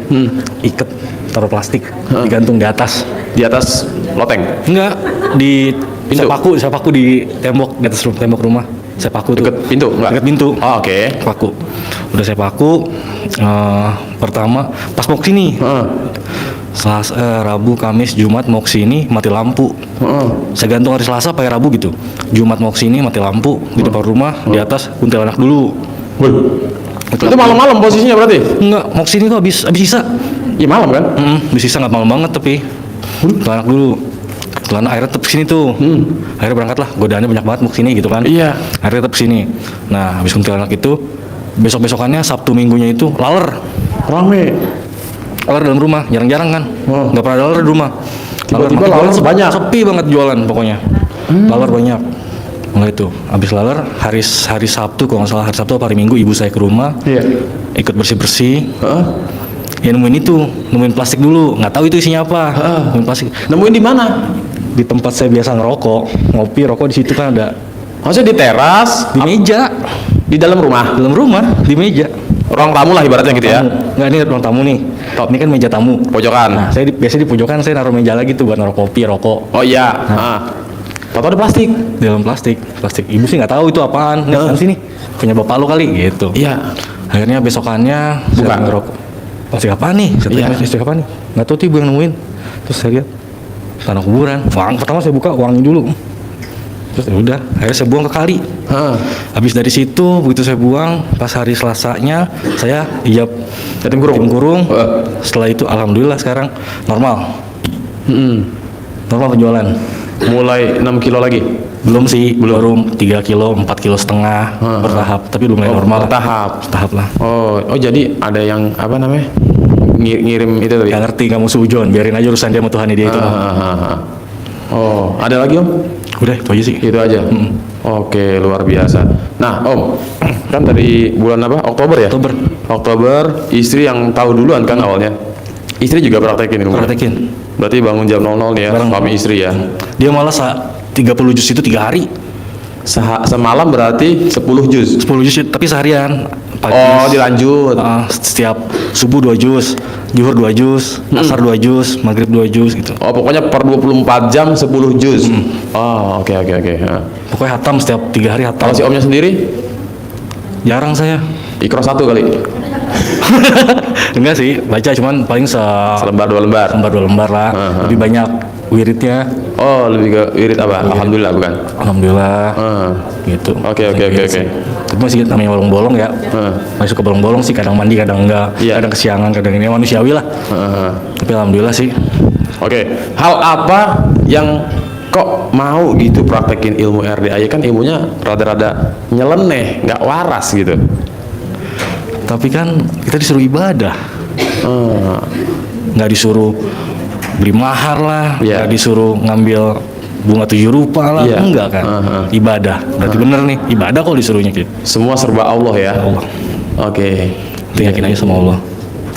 Speaker 4: Iket taruh plastik, digantung di atas.
Speaker 1: Di atas loteng.
Speaker 4: Enggak, di
Speaker 1: Pintu?
Speaker 4: saya paku di tembok, di atas tembok rumah. Saya paku tuh.
Speaker 1: Deket pintu, enggak?
Speaker 4: Deket pintu.
Speaker 1: Oh, oke.
Speaker 4: Paku. Udah saya paku. Pertama pas mau kesini,
Speaker 1: Heeh.
Speaker 4: Selasa, Rabu, Kamis, Jumat mau kesini mati lampu.
Speaker 1: Heeh.
Speaker 4: Saya gantung hari Selasa pakai Rabu gitu. Jumat mau kesini mati lampu di depan rumah, di atas kuntilanak dulu.
Speaker 1: Itu malam-malam posisinya berarti?
Speaker 4: Enggak, mau kesini kok habis sisa.
Speaker 1: Iya malam kan?
Speaker 4: Habis sisa nggak malam banget tapi kuntilanak dulu. Kuntilanak akhirnya tetap kesini tuh. Akhirnya berangkat lah, godaannya banyak banget mau kesini gitu kan.
Speaker 1: Iya.
Speaker 4: Akhirnya tetap kesini. Nah, habis kuntilanak itu besok-besokannya Sabtu Minggunya itu laler.
Speaker 1: Rame.
Speaker 4: Laler dalam rumah, jarang-jarang kan. Nggak pernah ada laler di rumah.
Speaker 1: Tiba-tiba
Speaker 4: makin
Speaker 1: laler
Speaker 4: jualan,
Speaker 1: banyak.
Speaker 4: Sepi banget jualan pokoknya. Laler banyak. Mulai itu, habis laler hari Sabtu kalau nggak salah, hari Sabtu apa hari Minggu ibu saya ke rumah.
Speaker 1: Iya.
Speaker 4: Ikut bersih-bersih.
Speaker 1: Heeh.
Speaker 4: Ya nemuin plastik dulu, nggak tahu itu isinya apa. Nemuin plastik
Speaker 1: Nemuin di mana?
Speaker 4: di tempat saya biasa ngerokok, ngopi, rokok di situ kan ada
Speaker 1: Maksudnya di teras,
Speaker 4: di meja,
Speaker 1: di dalam rumah.
Speaker 4: dalam rumah, di meja.
Speaker 1: Ruang tamu lah ibaratnya gitu ya.
Speaker 4: Nggak, ini ruang tamu nih. Ini kan meja tamu.
Speaker 1: Pojokan.
Speaker 4: Nah, biasanya di pojokan saya naruh meja lagi tuh buat naruh kopi, rokok.
Speaker 1: Oh iya. Tahu ada plastik.
Speaker 4: Di dalam plastik. Ibu sih nggak tahu itu apaan. Nih, kan sini punya bapak lu kali gitu.
Speaker 1: Iya.
Speaker 4: Akhirnya besokannya
Speaker 1: Buka.
Speaker 4: saya ngerokok. Plastik apa nih? Saya tanya,
Speaker 1: Iya.
Speaker 4: plastik apa nih? Nggak tahu tuh ibu yang nemuin. Terus saya lihat tanah kuburan. Pertama saya buka uangnya dulu. Terus ya udah, akhirnya saya buang ke kali.
Speaker 1: Heeh.
Speaker 4: Habis dari situ, begitu saya buang, pas hari Selasanya saya ijab
Speaker 1: Yatim kurung.
Speaker 4: Setelah itu alhamdulillah sekarang normal. Normal penjualan.
Speaker 1: Mulai 6 kilo lagi.
Speaker 4: Belum sih, baru 3 kilo, 4 kilo setengah bertahap, tapi belum mulai normal. Bertahap lah.
Speaker 1: Oh jadi ada yang apa namanya? Ngirim itu tadi.
Speaker 4: Gak ngerti, kamu sujon, biarin aja urusan dia sama Tuhan dia itu.
Speaker 1: Oh, ada lagi Om?
Speaker 4: Udah, itu aja sih.
Speaker 1: Itu aja. Oke, luar biasa. Nah, Om, kan dari bulan apa? Oktober ya? Oktober, istri yang tahu duluan kan awalnya. Istri juga praktekin ilmu.
Speaker 4: Praktekin.
Speaker 1: Berarti bangun jam 00 nih ya,
Speaker 4: Bareng.
Speaker 1: suami istri ya.
Speaker 4: Dia malah 30 juz itu 3 hari.
Speaker 1: Semalam berarti 10 juz.
Speaker 4: 10 juz tapi seharian. Pagi,
Speaker 1: Oh, dilanjut.
Speaker 4: setiap subuh 2 juz, zuhur 2 juz, asar 2 juz, maghrib 2 juz gitu.
Speaker 1: Oh, pokoknya per 24 jam 10 juz. Oh, oke.
Speaker 4: Pokoknya hatam setiap 3 hari hatam.
Speaker 1: Kalau si omnya sendiri,
Speaker 4: Jarang saya.
Speaker 1: Iqra 1 kali.
Speaker 4: Enggak sih, baca cuman paling
Speaker 1: Selembar 2 lembar.
Speaker 4: lembar 2 lembar lah. Lebih banyak wiridnya.
Speaker 1: Oh, lebih ke wirid apa? Alhamdulillah bukan.
Speaker 4: Alhamdulillah.
Speaker 1: Ah.
Speaker 4: Gitu.
Speaker 1: Oke.
Speaker 4: Itu masih namanya bolong-bolong ya. Masih suka bolong-bolong sih, kadang mandi, kadang enggak.
Speaker 1: Iya.
Speaker 4: Kadang kesiangan, kadang ini manusiawi lah. Tapi alhamdulillah sih.
Speaker 1: Oke, hal apa yang kok mau gitu praktekin ilmu RDAY? Kan ilmunya rada-rada nyeleneh, nggak waras gitu.
Speaker 4: Tapi kan kita disuruh ibadah. Nggak disuruh beli mahar lah,
Speaker 1: Iya.
Speaker 4: nggak disuruh ngambil bunga 7 rupa lah,
Speaker 1: Iya.
Speaker 4: enggak kan? Ibadah. Berarti bener nih, ibadah kok disuruhnya gitu.
Speaker 1: Semua serba Allah ya.
Speaker 4: Allah.
Speaker 1: Oke.
Speaker 4: Itu yakin aja sama Allah.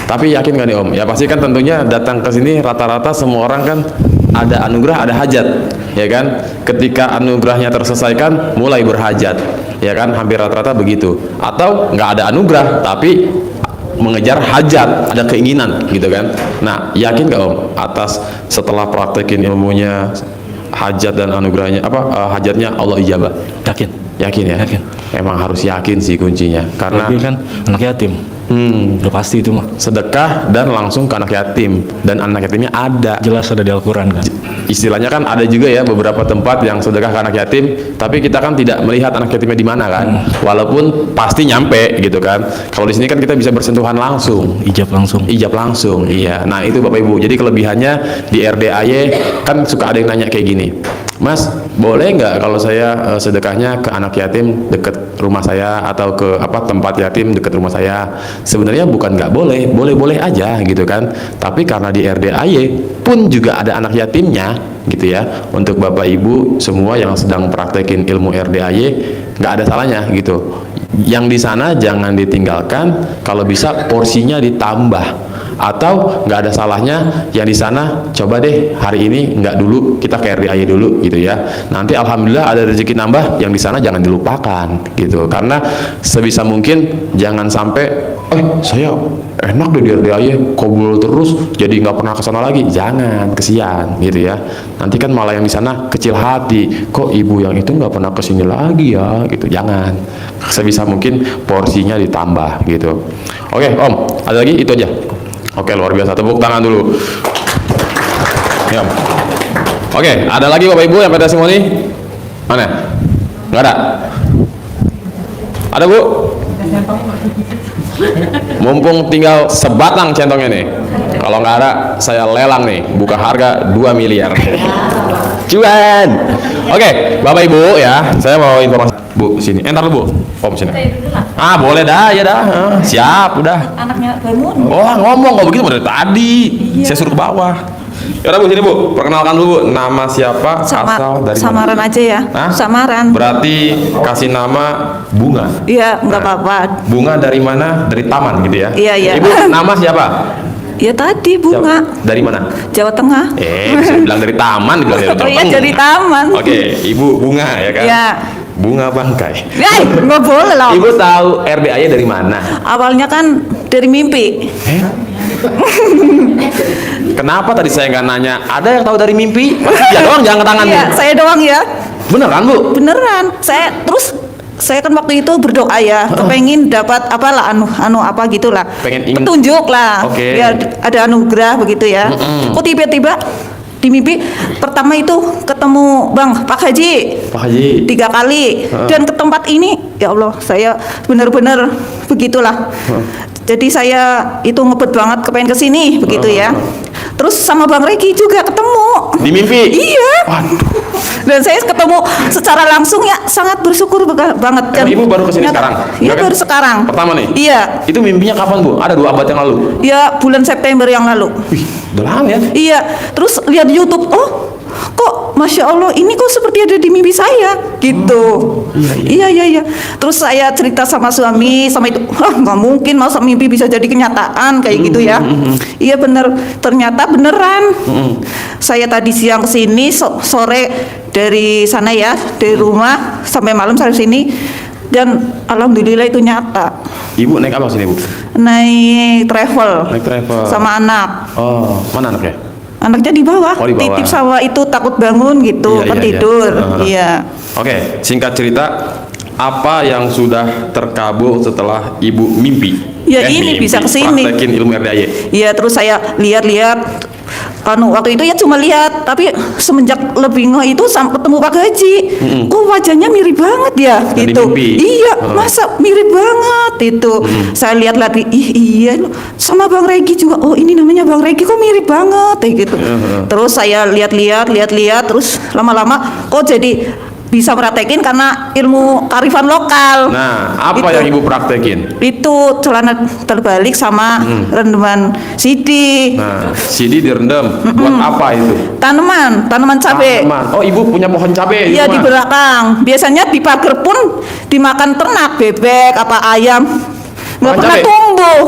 Speaker 1: Tapi yakin gak nih Om? Ya pasti kan tentunya datang ke sini rata-rata semua orang kan ada anugerah, ada hajat, ya kan? Ketika anugerahnya terselesaikan, mulai berhajat, ya kan? Hampir rata-rata begitu. Atau nggak ada anugerah, tapi mengejar hajat, ada keinginan, gitu kan? Nah, yakin gak Om? Atas setelah praktekin ilmunya, hajat dan anugerahnya, hajatnya Allah ijabah.
Speaker 4: Yakin.
Speaker 1: Yakin ya?
Speaker 4: Yakin.
Speaker 1: Emang harus yakin sih kuncinya, karena
Speaker 4: Tapi kan anak yatim. Udah pasti itu mah.
Speaker 1: sedekah dan langsung ke anak yatim, dan anak yatimnya ada.
Speaker 4: Jelas ada di Al-Quran kan.
Speaker 1: Istilahnya kan ada juga ya beberapa tempat yang sedekah ke anak yatim, tapi kita kan tidak melihat anak yatimnya di mana kan, walaupun pasti nyampe gitu kan. Kalau di sini kan kita bisa bersentuhan langsung,
Speaker 4: Ijab langsung.
Speaker 1: ijab langsung. Iya, nah itu Bapak Ibu. Jadi kelebihannya di RDAY kan suka ada yang nanya kayak gini, Mas, boleh nggak kalau saya sedekahnya ke anak yatim deket rumah saya, atau ke tempat yatim deket rumah saya? Sebenarnya bukan nggak boleh, boleh-boleh aja gitu kan. Tapi karena di RDAY pun juga ada anak yatimnya gitu ya. Untuk Bapak Ibu semua yang sedang praktekin ilmu RDAY, nggak ada salahnya gitu. Yang di sana jangan ditinggalkan, kalau bisa porsinya ditambah. Atau nggak ada salahnya yang di sana coba deh hari ini nggak dulu, kita ke RDAY dulu gitu ya. Nanti alhamdulillah ada rezeki nambah, yang di sana jangan dilupakan gitu. Karena sebisa mungkin jangan sampai saya enak deh di RDAY, kabul terus jadi nggak pernah kesana lagi. Jangan, kesian gitu ya. Nanti kan malah yang di sana kecil hati, kok ibu yang itu nggak pernah kesini lagi ya gitu. Jangan, sebisa mungkin porsinya ditambah gitu. Oke Om, ada lagi? Itu aja. Oke, luar biasa. Tepuk tangan dulu. Ya. Oke, ada lagi Bapak Ibu yang pada testimoni? Mana? Nggak ada? Ada Bu? Mumpung tinggal sebatang centongnya nih. Kalau nggak ada, saya lelang nih. Buka harga 2 miliar. Cuan. Oke, Bapak Ibu ya, saya mau informasi. Bu, sini. Entar dulu Bu. Om sini. Boleh dah, ya dah. Siap, udah.
Speaker 5: Anaknya Baimun.
Speaker 1: Oh, ngomong kok begitu dari tadi. Saya suruh ke bawah. Ya udah Bu, sini Bu. Perkenalkan dulu Bu. Nama siapa? Asal dari
Speaker 5: Samaran
Speaker 1: mana?
Speaker 5: aja ya.
Speaker 1: Hah?
Speaker 5: Samaran.
Speaker 1: Berarti kasih nama Bunga.
Speaker 5: Iya, nggak
Speaker 1: Nah,
Speaker 5: apa-apa.
Speaker 1: Bunga dari mana? Dari taman gitu ya?
Speaker 5: Iya, iya.
Speaker 1: Ibu, nama siapa?
Speaker 5: Ya tadi Bunga.
Speaker 1: Siapa? Dari mana?
Speaker 5: Jawa Tengah.
Speaker 1: Bisa bilang dari taman, dibilang dari
Speaker 5: Oh iya,
Speaker 1: Tengah.
Speaker 5: dari taman.
Speaker 1: Oke, Ibu Bunga ya kan?
Speaker 5: Iya.
Speaker 1: Bunga Bangkai.
Speaker 5: Nggak boleh loh.
Speaker 1: Ibu tahu RDAY dari mana?
Speaker 5: Awalnya kan dari mimpi.
Speaker 1: Kenapa tadi saya nggak nanya? Ada yang tahu dari mimpi? Ya doang, jangan ke tangan.
Speaker 5: Iya, saya doang ya.
Speaker 1: Bener kan Bu?
Speaker 5: Beneran. Saya kan waktu itu berdoa ya, kepengen dapat apalah apa gitulah.
Speaker 1: Ingin
Speaker 5: petunjuk lah.
Speaker 1: Oke.
Speaker 5: Biar ada anugerah begitu ya. Kok tiba-tiba di mimpi pertama itu ketemu Pak Haji.
Speaker 1: Pak Haji.
Speaker 5: 3 kali dan ke tempat ini ya Allah, saya benar-benar begitulah. Jadi saya itu ngebet banget kepengen kesini begitu ya. Terus sama Bang Regi juga ketemu
Speaker 1: Di mimpi?
Speaker 5: Iya.
Speaker 1: Waduh.
Speaker 5: Dan saya ketemu secara langsung ya, sangat bersyukur banget. Dan
Speaker 1: Ibu baru kesini sekarang?
Speaker 5: Iya,
Speaker 1: Enggak kan?
Speaker 5: baru sekarang.
Speaker 1: Pertama nih?
Speaker 5: Iya.
Speaker 1: Itu mimpinya kapan Bu? Ada 2 abad yang lalu?
Speaker 5: Ya bulan September yang lalu.
Speaker 1: Wih, udah lama ya?
Speaker 5: Iya. Terus lihat YouTube, oh kok Masya Allah ini kok seperti ada di mimpi saya gitu. Iya. Terus saya cerita sama suami sama itu, nggak mungkin masa mimpi bisa jadi kenyataan kayak gitu ya. Iya bener, ternyata beneran. Saya tadi siang kesini, sore dari sana ya, dari rumah sampai malam saya sini, dan alhamdulillah itu nyata.
Speaker 1: Ibu naik apa sini, Bu?
Speaker 5: Naik travel.
Speaker 1: Naik travel.
Speaker 5: Sama anak.
Speaker 1: Oh, mana anaknya?
Speaker 5: Anaknya di bawah,
Speaker 1: Oh, di bawah.
Speaker 5: titip sama itu takut bangun gitu,
Speaker 1: Iya,
Speaker 5: kan
Speaker 1: iya,
Speaker 5: tidur.
Speaker 1: iya.
Speaker 5: Iya.
Speaker 1: Oke, singkat cerita, apa yang sudah terkabul setelah Ibu mimpi?
Speaker 5: Ya, ini bisa kesini.
Speaker 1: Praktekin ilmu RDAY.
Speaker 5: Iya, terus saya lihat-lihat. Waktu itu ya cuma lihat, tapi semenjak lebih itu ketemu Pak Gaji, kok wajahnya mirip banget ya,
Speaker 1: Dari
Speaker 5: gitu.
Speaker 1: mimpi.
Speaker 5: Iya, masa mirip banget itu. Saya lihat lagi, iya, sama Bang Regi juga. Oh ini namanya Bang Regi, kok mirip banget, kayak gitu. Terus saya lihat, terus lama-lama, kok jadi bisa praktekin karena ilmu kearifan lokal.
Speaker 1: Nah, apa
Speaker 5: Itu.
Speaker 1: yang Ibu praktekin?
Speaker 5: Itu celana terbalik sama rendaman sidi.
Speaker 1: Nah, CD direndam. Buat apa itu?
Speaker 5: Tanaman cabai.
Speaker 1: Tanaman. Oh, Ibu punya pohon cabai
Speaker 5: Iya di
Speaker 1: rumah?
Speaker 5: belakang. Biasanya di pagar pun dimakan ternak, bebek, apa ayam. Nggak
Speaker 1: Makan
Speaker 5: pernah
Speaker 1: cabai?
Speaker 5: tumbuh.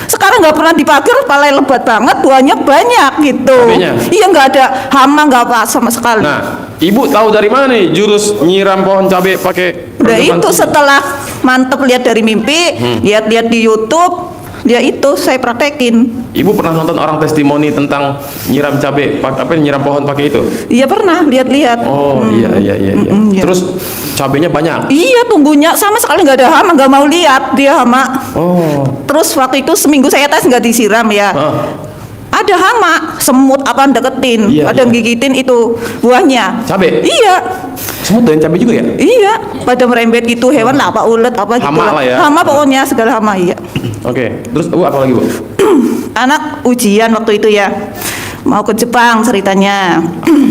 Speaker 5: Sekarang nggak pernah di pagar, palai lebat banget, buahnya banyak gitu.
Speaker 1: Cabainya?
Speaker 5: Iya nggak ada hama, nggak apa sama sekali.
Speaker 1: Nah, Ibu tahu dari mana nih jurus nyiram pohon cabai pakai
Speaker 5: Udah
Speaker 1: rendaman
Speaker 5: itu
Speaker 1: CD?
Speaker 5: setelah mantep lihat dari mimpi, lihat-lihat di YouTube, dia itu saya praktekin.
Speaker 1: Ibu pernah nonton orang testimoni tentang nyiram cabai, nyiram pohon pakai itu?
Speaker 5: Iya pernah lihat-lihat.
Speaker 1: Oh, iya.
Speaker 5: iya.
Speaker 1: Terus cabainya banyak.
Speaker 5: Iya tumbuhnya sama sekali nggak ada hama, nggak mau lihat dia hama.
Speaker 1: Oh.
Speaker 5: Terus waktu itu seminggu saya tes nggak disiram ya. Ada hama, semut apa deketin,
Speaker 1: Iya,
Speaker 5: ada
Speaker 1: iya.
Speaker 5: gigitin itu buahnya.
Speaker 1: Cabai?
Speaker 5: Iya,
Speaker 1: Semut dan cabai juga ya?
Speaker 5: iya. Pada merembet gitu hewan lah, apa ulet apa gitu.
Speaker 1: Hama lah ya.
Speaker 5: Hama pokoknya segala hama iya.
Speaker 1: Oke. Terus Bu apa lagi, Bu?
Speaker 5: Anak ujian waktu itu ya, mau ke Jepang ceritanya.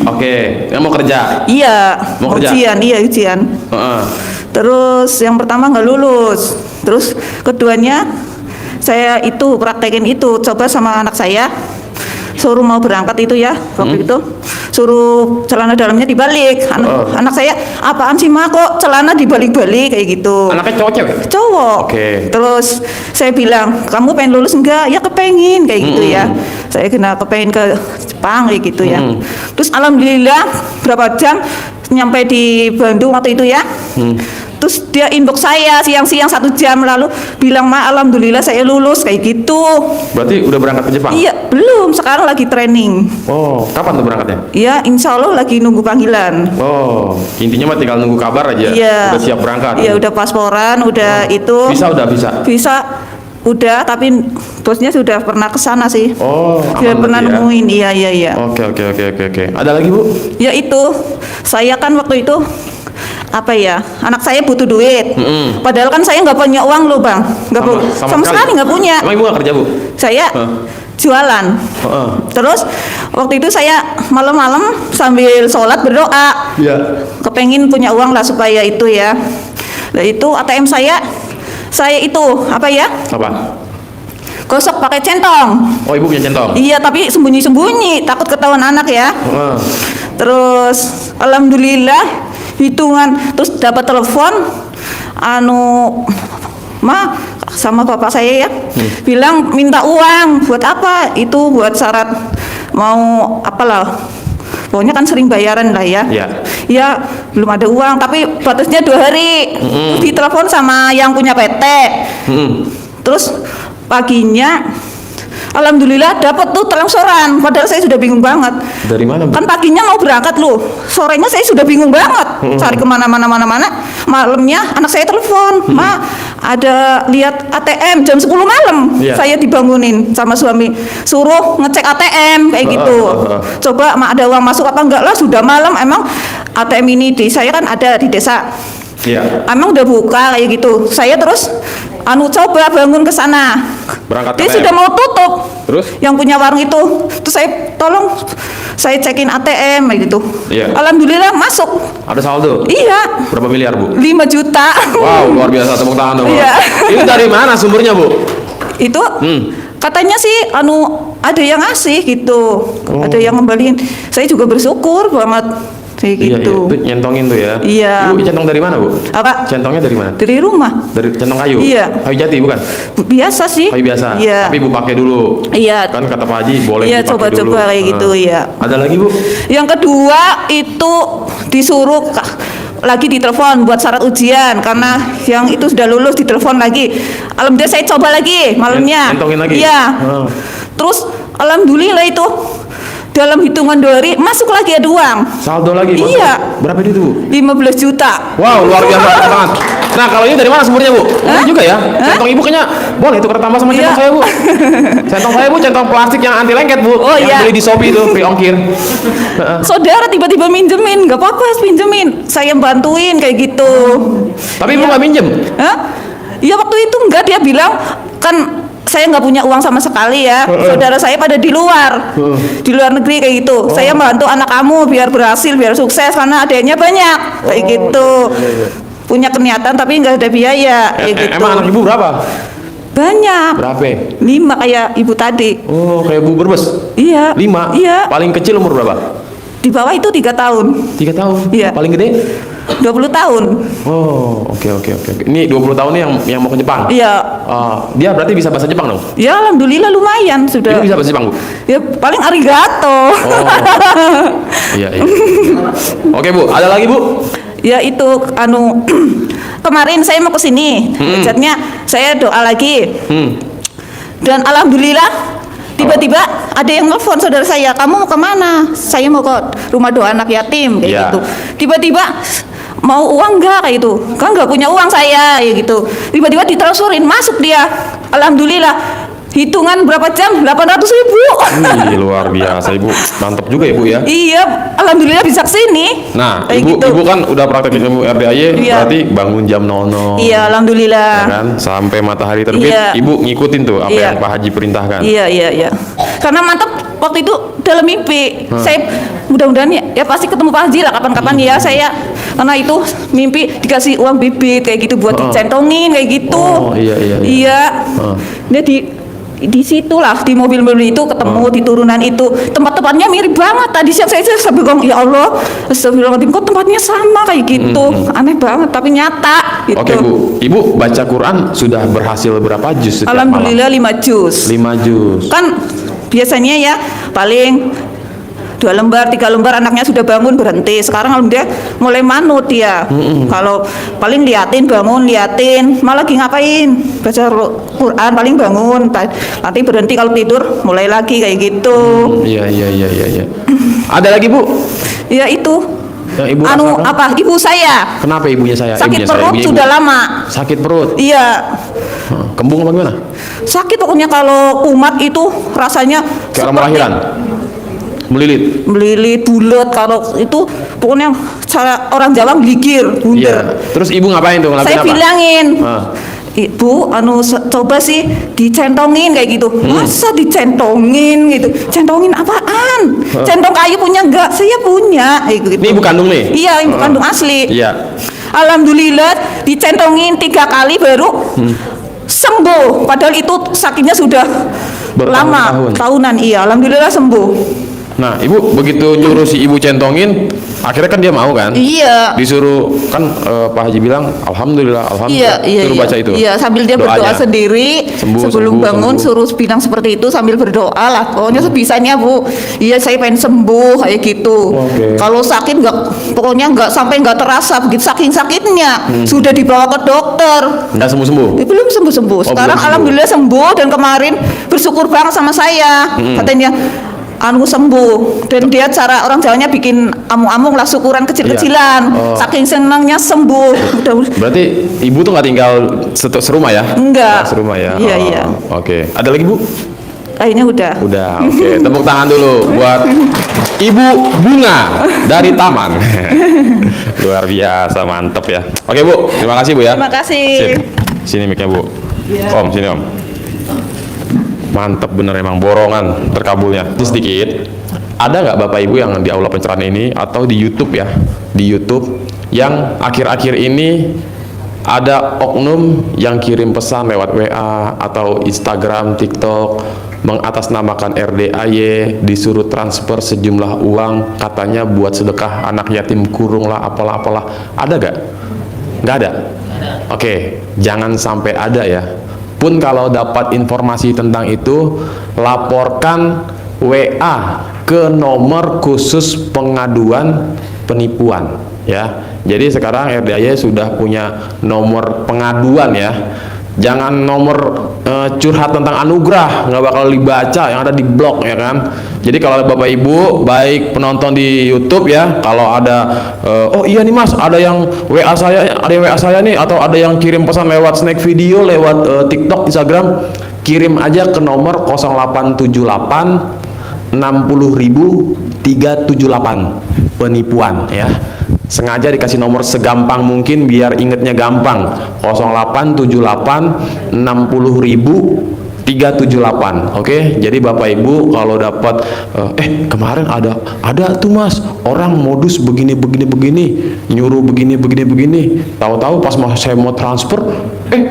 Speaker 1: Oke, yang mau kerja.
Speaker 5: Iya,
Speaker 1: Mau kerja?
Speaker 5: ujian.
Speaker 1: Heeh.
Speaker 5: Terus yang pertama nggak lulus. Terus keduanya saya itu praktekin itu, coba sama anak saya, suruh mau berangkat itu ya waktu itu, suruh celana dalamnya dibalik. Anak saya, apaan sih Ma, kok celana dibalik-balik kayak gitu.
Speaker 1: Anaknya cowok cewek?
Speaker 5: Cowok.
Speaker 1: Oke.
Speaker 5: Terus saya bilang, kamu pengen lulus enggak? Ya kepengin kayak gitu ya. Saya kena kepengen ke Jepang kayak gitu ya. Terus alhamdulillah berapa jam nyampe di Bandung waktu itu ya. Terus dia inbox saya siang-siang 1 jam lalu bilang, Ma alhamdulillah saya lulus kayak gitu.
Speaker 1: Berarti udah berangkat ke Jepang?
Speaker 5: Iya belum, sekarang lagi training.
Speaker 1: Oh, kapan tuh berangkatnya?
Speaker 5: Iya insya Allah lagi nunggu panggilan.
Speaker 1: Oh, intinya mah tinggal nunggu kabar aja.
Speaker 5: Iya.
Speaker 1: Udah siap berangkat.
Speaker 5: Iya udah pasporan, udah itu.
Speaker 1: Udah bisa.
Speaker 5: Bisa, udah, tapi bosnya sudah pernah ke sana sih.
Speaker 1: Oh,
Speaker 5: Dia
Speaker 1: aman
Speaker 5: pernah
Speaker 1: berarti ya.
Speaker 5: nemuin, iya.
Speaker 1: Oke. Ada lagi, Bu?
Speaker 5: Ya itu, saya kan waktu itu apa ya, anak saya butuh duit. Padahal kan saya nggak punya uang loh Bang, sama sekali nggak punya.
Speaker 1: Emang Ibu nggak kerja, Bu?
Speaker 5: Saya jualan. Terus waktu itu saya malam-malam sambil sholat berdoa.
Speaker 1: Iya.
Speaker 5: Kepengin punya uang lah supaya itu ya. Nah itu ATM saya itu apa ya?
Speaker 1: Apa?
Speaker 5: Gosok pakai centong.
Speaker 1: Oh, Ibu punya centong?
Speaker 5: Iya tapi sembunyi-sembunyi, takut ketahuan anak ya. Terus alhamdulillah hitungan, terus dapat telepon Ma sama bapak saya ya, bilang minta uang buat apa? Itu buat syarat mau apalah. Pokoknya kan sering bayaran lah ya.
Speaker 1: Iya.
Speaker 5: Ya belum ada uang tapi batasnya 2 hari. Terus ditelepon sama yang punya PT. Terus paginya alhamdulillah dapat tuh telangsoran, padahal saya sudah bingung banget.
Speaker 1: Dari mana, Bu?
Speaker 5: Kan paginya mau berangkat loh, sorenya saya sudah bingung banget, cari kemana-mana. Malamnya anak saya telepon, Ma ada lihat ATM jam 10 malam.
Speaker 1: Iya.
Speaker 5: Saya dibangunin sama suami, suruh ngecek ATM kayak gitu. Coba Ma ada uang masuk apa enggak lah, sudah malam. Emang ATM ini di saya kan ada di desa.
Speaker 1: Iya.
Speaker 5: Emang udah buka kayak gitu. Saya terus coba bangun ke sana.
Speaker 1: Berangkat
Speaker 5: Dia
Speaker 1: ATM.
Speaker 5: sudah mau tutup.
Speaker 1: Terus?
Speaker 5: Yang punya warung itu. Terus saya cekin ATM kayak gitu.
Speaker 1: Iya.
Speaker 5: Alhamdulillah masuk.
Speaker 1: Ada saldo?
Speaker 5: Iya.
Speaker 1: Berapa miliar, Bu?
Speaker 5: 5 juta.
Speaker 1: Wow, luar biasa, tepuk tangan dong.
Speaker 5: Iya.
Speaker 1: Itu dari mana sumbernya, Bu?
Speaker 5: Itu Katanya sih ada yang ngasih gitu. Ada yang ngembaliin. Saya juga bersyukur banget kayak
Speaker 1: Iya,
Speaker 5: gitu.
Speaker 1: itu nyentongin tuh ya.
Speaker 5: Iya.
Speaker 1: Ibu centong dari mana, Bu?
Speaker 5: Apa?
Speaker 1: Centongnya dari mana?
Speaker 5: Dari rumah.
Speaker 1: Dari centong kayu?
Speaker 5: Iya.
Speaker 1: Kayu jati bukan?
Speaker 5: Biasa sih.
Speaker 1: Kayu biasa?
Speaker 5: Iya.
Speaker 1: Tapi Ibu pakai dulu?
Speaker 5: Iya.
Speaker 1: Kan kata Pak Haji boleh
Speaker 5: Iya,
Speaker 1: dipakai
Speaker 5: coba-coba
Speaker 1: dulu.
Speaker 5: kayak gitu, iya.
Speaker 1: Ada lagi, Bu?
Speaker 5: Yang kedua itu disuruh lagi ditelepon buat syarat ujian karena yang itu sudah lulus ditelepon lagi. Alhamdulillah saya coba lagi malamnya.
Speaker 1: Nyentongin lagi?
Speaker 5: Iya.
Speaker 1: Terus
Speaker 5: Alhamdulillah itu dalam hitungan 2 hari masuk lagi ada uang.
Speaker 1: saldo lagi?
Speaker 5: Iya.
Speaker 1: Berapa itu, Bu?
Speaker 5: 15 juta.
Speaker 1: Wow, luar biasa banget. Nah, kalau ini dari mana sumbernya, Bu? Ini juga ya. Centong Ibu kayaknya boleh tukar tambah sama centong
Speaker 5: Iya.
Speaker 1: saya, Bu. Centong saya, Bu, centong plastik yang anti lengket, Bu.
Speaker 5: Oh,
Speaker 1: yang
Speaker 5: iya.
Speaker 1: beli di Shopee itu free ongkir. Heeh.
Speaker 5: Saudara tiba-tiba minjemin, nggak apa-apa pinjemin. Saya bantuin kayak gitu.
Speaker 1: Tapi Ibu nggak minjem?
Speaker 5: Hah? Ya waktu itu enggak, dia bilang kan saya nggak punya uang sama sekali ya. Saudara saya pada di luar negeri kayak gitu. Saya bantu anak kamu biar berhasil, biar sukses karena adanya banyak kayak gitu. Punya kenyataan tapi nggak ada biaya kayak gitu.
Speaker 1: Emang anak Ibu berapa?
Speaker 5: Banyak.
Speaker 1: Berapa?
Speaker 5: 5 kayak ibu tadi.
Speaker 1: Oh, kayak Bu Berbes.
Speaker 5: Iya.
Speaker 1: 5?
Speaker 5: Iya.
Speaker 1: Paling kecil umur berapa?
Speaker 5: Di bawah itu 3 tahun.
Speaker 1: 3 tahun.
Speaker 5: Iya.
Speaker 1: Paling gede?
Speaker 5: 20 tahun.
Speaker 1: Oh, oke. Ini 20 tahun nih yang mau ke Jepang.
Speaker 5: Iya.
Speaker 1: Dia berarti bisa bahasa Jepang dong?
Speaker 5: Ya alhamdulillah lumayan sudah.
Speaker 1: Ibu bisa bahasa Jepang, Bu?
Speaker 5: Ya paling arigato.
Speaker 1: Iya. Oke, Bu. Ada lagi, Bu?
Speaker 5: Ya itu kemarin saya mau ke sini. Jadinya saya doa lagi. Dan alhamdulillah tiba-tiba ada yang nelfon saudara saya, kamu mau kemana? Saya mau ke rumah doa anak yatim kayak
Speaker 1: Iya.
Speaker 5: gitu. Tiba-tiba mau uang enggak kayak gitu, kan nggak punya uang saya kayak gitu. Tiba-tiba ditransferin masuk dia. Alhamdulillah hitungan berapa jam? 800.000.
Speaker 1: Wih, luar biasa, Ibu. Mantap juga ya, Bu ya.
Speaker 5: Iya, alhamdulillah bisa kesini.
Speaker 1: Nah,
Speaker 5: kayak
Speaker 1: Ibu
Speaker 5: gitu.
Speaker 1: Ibu kan udah praktek ilmu RDAY,
Speaker 5: Iya.
Speaker 1: berarti bangun jam 00.
Speaker 5: Iya, alhamdulillah.
Speaker 1: Ya kan? Sampai matahari terbit,
Speaker 5: Iya.
Speaker 1: Ibu ngikutin tuh apa
Speaker 5: Iya.
Speaker 1: yang Pak Haji perintahkan.
Speaker 5: Iya. Karena mantap waktu itu dalam mimpi. Saya mudah-mudahan ya pasti ketemu Pak Haji lah kapan-kapan ya saya. Karena itu mimpi dikasih uang bibit kayak gitu buat dicentongin kayak gitu.
Speaker 1: Oh, iya.
Speaker 5: Iya. Dia di situlah di mobil-mobil itu ketemu di turunan itu tempat-tempatnya mirip banget. Tadi siang saya sampai bilang ya Allah, astagfirullahaladzim kok tempatnya sama kayak gitu. Aneh banget tapi nyata gitu.
Speaker 1: Oke, Bu. Ibu baca Quran sudah berhasil berapa juz setiap
Speaker 5: Alhamdulillah 5 juz.
Speaker 1: malam? 5 juz.
Speaker 5: Kan biasanya ya paling 2 lembar 3 lembar anaknya sudah bangun berhenti. Sekarang alhamdulillah mulai manut ya. Kalau paling liatin bangun liatin malah lagi ngapain baca Quran paling bangun nanti berhenti kalau tidur mulai lagi kayak gitu.
Speaker 1: Iya. Ada lagi, Bu?
Speaker 5: Ya itu
Speaker 1: Yang Ibu rasakan?
Speaker 5: ibu saya
Speaker 1: Kenapa ibunya saya?
Speaker 5: sakit
Speaker 1: Ibunya saya,
Speaker 5: perut
Speaker 1: ibunya Ibu.
Speaker 5: sudah lama.
Speaker 1: Sakit perut.
Speaker 5: Iya,
Speaker 1: Kembung apa gimana?
Speaker 5: sakit pokoknya kalau kumat itu rasanya
Speaker 1: Kayak orang melahiran. Melilit.
Speaker 5: melilit bulat kalau itu pokoknya cara orang Jawa gigir
Speaker 1: Iya.
Speaker 5: bundar.
Speaker 1: Terus Ibu ngapain tuh? Ngelakuin
Speaker 5: Saya
Speaker 1: apa?
Speaker 5: bilangin,
Speaker 1: Ah.
Speaker 5: Ibu, coba sih dicentongin kayak gitu. Masa dicentongin gitu? Centongin apaan? Centong kayu punya enggak? Saya punya. Kayak gitu.
Speaker 1: Ini ibu kandung nih?
Speaker 5: Iya, ibu kandung asli.
Speaker 1: Iya.
Speaker 5: Alhamdulillah dicentongin 3 kali baru sembuh. Padahal itu sakitnya sudah lama,
Speaker 1: Bertahun-tahun.
Speaker 5: tahunan. Iya, alhamdulillah sembuh.
Speaker 1: Nah, Ibu begitu nyuruh si Ibu centongin, akhirnya kan dia mau kan?
Speaker 5: Iya.
Speaker 1: Disuruh kan Pak Haji bilang, alhamdulillah.
Speaker 5: Iya.
Speaker 1: Suruh baca itu.
Speaker 5: Iya, sambil dia berdoa
Speaker 1: Doanya.
Speaker 5: sendiri
Speaker 1: Sembuh,
Speaker 5: sebelum
Speaker 1: sembuh,
Speaker 5: bangun
Speaker 1: sembuh.
Speaker 5: suruh bilang seperti itu sambil berdoa lah. Pokoknya sebisanya, Bu. Iya, saya pengen sembuh kayak gitu.
Speaker 1: Oke.
Speaker 5: Kalau sakit pokoknya sampai nggak terasa begitu saking sakitnya. Sudah dibawa ke dokter.
Speaker 1: Nggak sembuh-sembuh.
Speaker 5: Belum sembuh-sembuh.
Speaker 1: Oh,
Speaker 5: Sekarang
Speaker 1: belum sembuh.
Speaker 5: alhamdulillah sembuh dan kemarin bersyukur banget sama saya. Katanya sembuh dan dia cara orang Jawanya bikin amung-amung lah syukuran kecil-kecilan.
Speaker 1: Iya. Oh.
Speaker 5: Saking senangnya sembuh. Udah
Speaker 1: Berarti Ibu tuh nggak tinggal serumah ya?
Speaker 5: Enggak.
Speaker 1: Nggak serumah ya?
Speaker 5: Iya, iya.
Speaker 1: Oke. Ada lagi, Bu?
Speaker 5: ini udah.
Speaker 1: Udah, oke. Tepuk tangan dulu buat Ibu Bunga dari Taman. Luar biasa, mantep ya. Oke, Bu. Terima kasih, Bu ya.
Speaker 5: Terima kasih.
Speaker 1: Sip. Sini mic-nya, Bu. Om, sini, Om. Mantep bener emang, borongan terkabulnya. Ini sedikit. Ada nggak Bapak Ibu yang di aula pencerahan ini atau di YouTube ya? Di YouTube yang akhir-akhir ini ada oknum yang kirim pesan lewat WA atau Instagram, TikTok, mengatasnamakan RDAY, disuruh transfer sejumlah uang, katanya buat sedekah anak yatim kurung lah, apalah. Ada gak? Nggak ada? Oke, jangan sampai ada ya. Pun kalau dapat informasi tentang itu, laporkan WA ke nomor khusus pengaduan penipuan ya. Jadi sekarang RDAY sudah punya nomor pengaduan ya. Jangan nomor curhat tentang anugerah, nggak bakal dibaca, yang ada di blog ya kan. Jadi kalau Bapak Ibu baik penonton di YouTube ya, kalau ada oh iya nih Mas, ada yang WA saya nih, atau ada yang kirim pesan lewat snack video, lewat TikTok, Instagram, kirim aja ke nomor 0878 60.378 penipuan ya. Sengaja dikasih nomor segampang mungkin biar ingetnya gampang, 0878 60.378. Oke, jadi Bapak Ibu kalau dapat kemarin ada tuh Mas, orang modus begini nyuruh begini, tahu-tahu pas saya mau transfer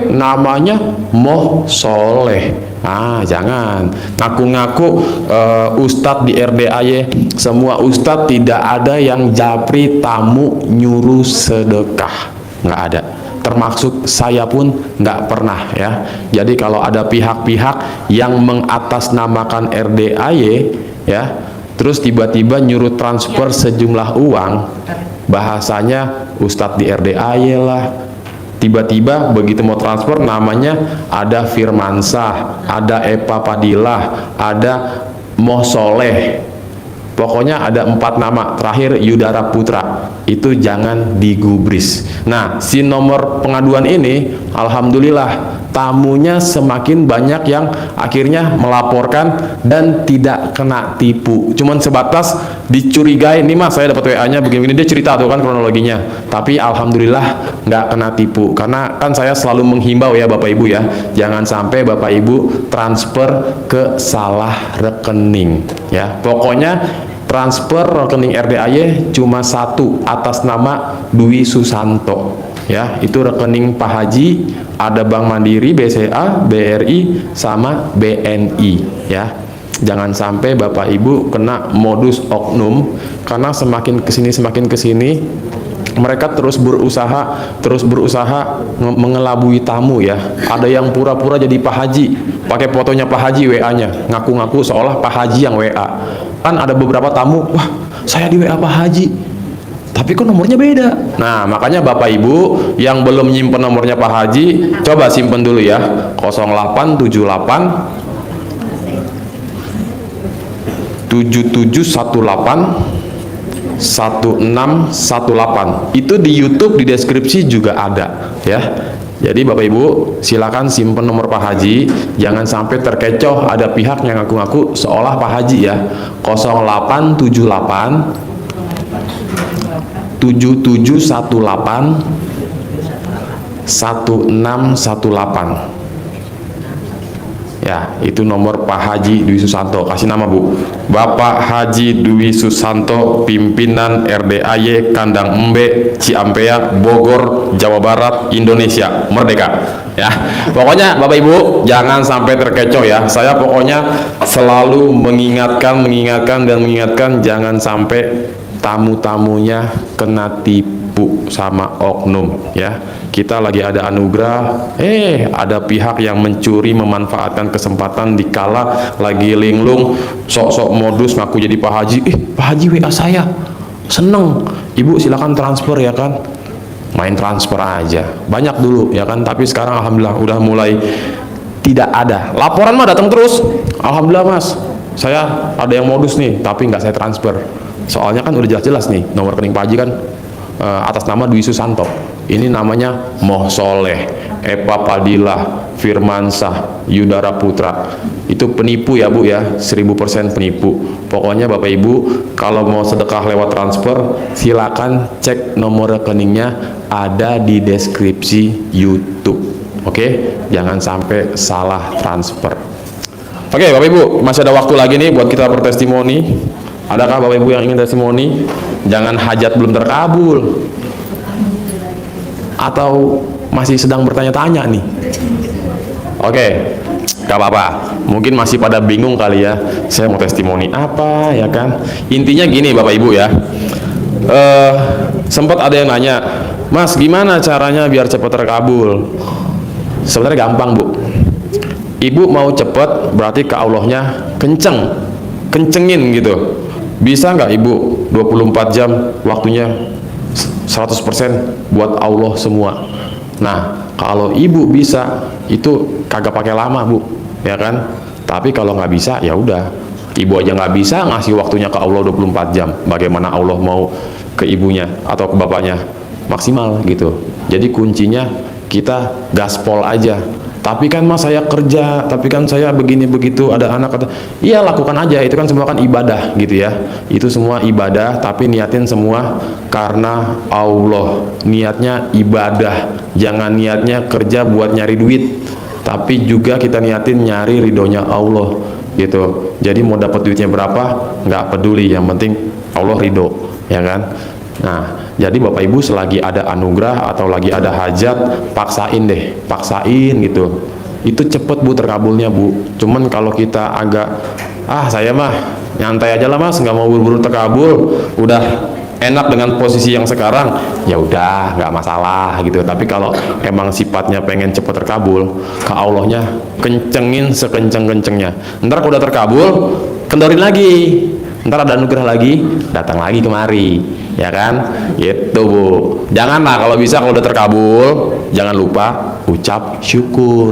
Speaker 1: namanya Moh Soleh. Jangan ngaku-ngaku ustadz di RDAY. Semua ustadz tidak ada yang japri tamu nyuruh sedekah, nggak ada. Termasuk saya pun nggak pernah ya. Jadi kalau ada pihak-pihak yang mengatasnamakan RDAY ya, terus tiba-tiba nyuruh transfer sejumlah uang, bahasanya ustadz di RDAY lah. Tiba-tiba begitu mau transfer namanya ada Firmansah, ada Epa Padilah, ada Moh Soleh. Pokoknya ada 4 nama, terakhir Yudara Putra. Itu jangan digubris. Nah, si nomor pengaduan ini alhamdulillah tamunya semakin banyak yang akhirnya melaporkan dan tidak kena tipu. Cuman sebatas dicurigai, nih Mas saya dapat WA-nya begini, dia cerita tuh kan kronologinya. Tapi alhamdulillah nggak kena tipu, karena kan saya selalu menghimbau ya Bapak Ibu ya, jangan sampai Bapak Ibu transfer ke salah rekening ya. Pokoknya transfer rekening RDAY cuma satu atas nama Dwi Susanto ya, itu rekening Pak Haji, ada Bank Mandiri, BCA, BRI sama BNI ya. Jangan sampai Bapak Ibu kena modus oknum, karena semakin kesini mereka terus berusaha mengelabui tamu ya. Ada yang pura-pura jadi Pak Haji, pakai fotonya Pak Haji WA-nya, ngaku-ngaku seolah Pak Haji yang WA. Kan ada beberapa tamu, wah saya di WA Pak Haji, tapi kok nomornya beda. Nah, makanya Bapak Ibu yang belum nyimpen nomornya Pak Haji, coba simpen dulu ya, 0878 7718 1618. Itu di YouTube di deskripsi juga ada ya. Jadi Bapak Ibu silakan simpen nomor Pak Haji, jangan sampai terkecoh ada pihak yang ngaku-ngaku seolah Pak Haji ya. 0878 7718 1618 ya, itu nomor Pak Haji Dwi Susanto. Kasih nama Bu, Bapak Haji Dwi Susanto, pimpinan RDAY Kandang Embe, Ciampea, Bogor, Jawa Barat, Indonesia Merdeka ya. Pokoknya Bapak Ibu jangan sampai terkecoh ya. Saya pokoknya selalu mengingatkan jangan sampai tamu-tamunya kena tipu sama oknum ya. Kita lagi ada anugerah, ada pihak yang mencuri, memanfaatkan kesempatan dikala lagi linglung, sok-sok modus ngaku jadi Pak Haji. Pak Haji WA saya, seneng, Ibu silakan transfer ya kan. Main transfer aja, banyak dulu ya kan. Tapi sekarang alhamdulillah udah mulai tidak ada. Laporan mah datang terus, alhamdulillah Mas, saya ada yang modus nih, tapi nggak saya transfer. Soalnya kan udah jelas-jelas nih nomor rekening Pak Haji kan atas nama Dwi Susanto. Ini namanya Moh Soleh, Epa Padilah, Firmansah, Yudara Putra. Itu penipu ya Bu ya, 1000% penipu. Pokoknya Bapak Ibu kalau mau sedekah lewat transfer, silakan cek nomor rekeningnya, ada di deskripsi YouTube. Oke, jangan sampai salah transfer. Oke Bapak Ibu, masih ada waktu lagi nih buat kita bertestimoni. Adakah Bapak Ibu yang ingin testimoni? Jangan hajat belum terkabul, atau masih sedang bertanya-tanya nih. Oke, gak apa-apa. Mungkin masih pada bingung kali ya. Saya mau testimoni apa ya kan? Intinya gini Bapak Ibu ya. Sempat ada yang nanya, Mas gimana caranya biar cepat terkabul? Sebenarnya gampang Bu. Ibu mau cepat berarti ke Allahnya kencengin gitu. Bisa nggak Ibu 24 jam waktunya 100% buat Allah semua? Nah, kalau Ibu bisa, itu kagak pakai lama Bu, ya kan? Tapi kalau nggak bisa, ya udah. Ibu aja nggak bisa ngasih waktunya ke Allah 24 jam. Bagaimana Allah mau ke ibunya atau ke bapaknya maksimal gitu. Jadi kuncinya kita gaspol aja. Tapi kan Mas saya kerja, tapi kan saya begini begitu, ada anak, iya lakukan aja, itu kan semua kan ibadah gitu ya. Itu semua ibadah, tapi niatin semua karena Allah. Niatnya ibadah, jangan niatnya kerja buat nyari duit, tapi juga kita niatin nyari ridhonya Allah gitu. Jadi mau dapat duitnya berapa nggak peduli, yang penting Allah ridho, ya kan. Nah, jadi Bapak Ibu selagi ada anugerah atau lagi ada hajat, paksain gitu. Itu cepet Bu terkabulnya Bu. Cuman kalau kita agak, saya mah nyantai aja lah Mas, nggak mau buru-buru terkabul, udah enak dengan posisi yang sekarang, ya udah nggak masalah gitu. Tapi kalau emang sifatnya pengen cepet terkabul, ke Allahnya kencengin sekenceng-kencengnya. Ntar kalau udah terkabul, kendorin lagi. Ntar ada anugerah lagi, datang lagi kemari, ya kan? Gitu Bu. Janganlah kalau bisa kalau udah terkabul, jangan lupa ucap syukur.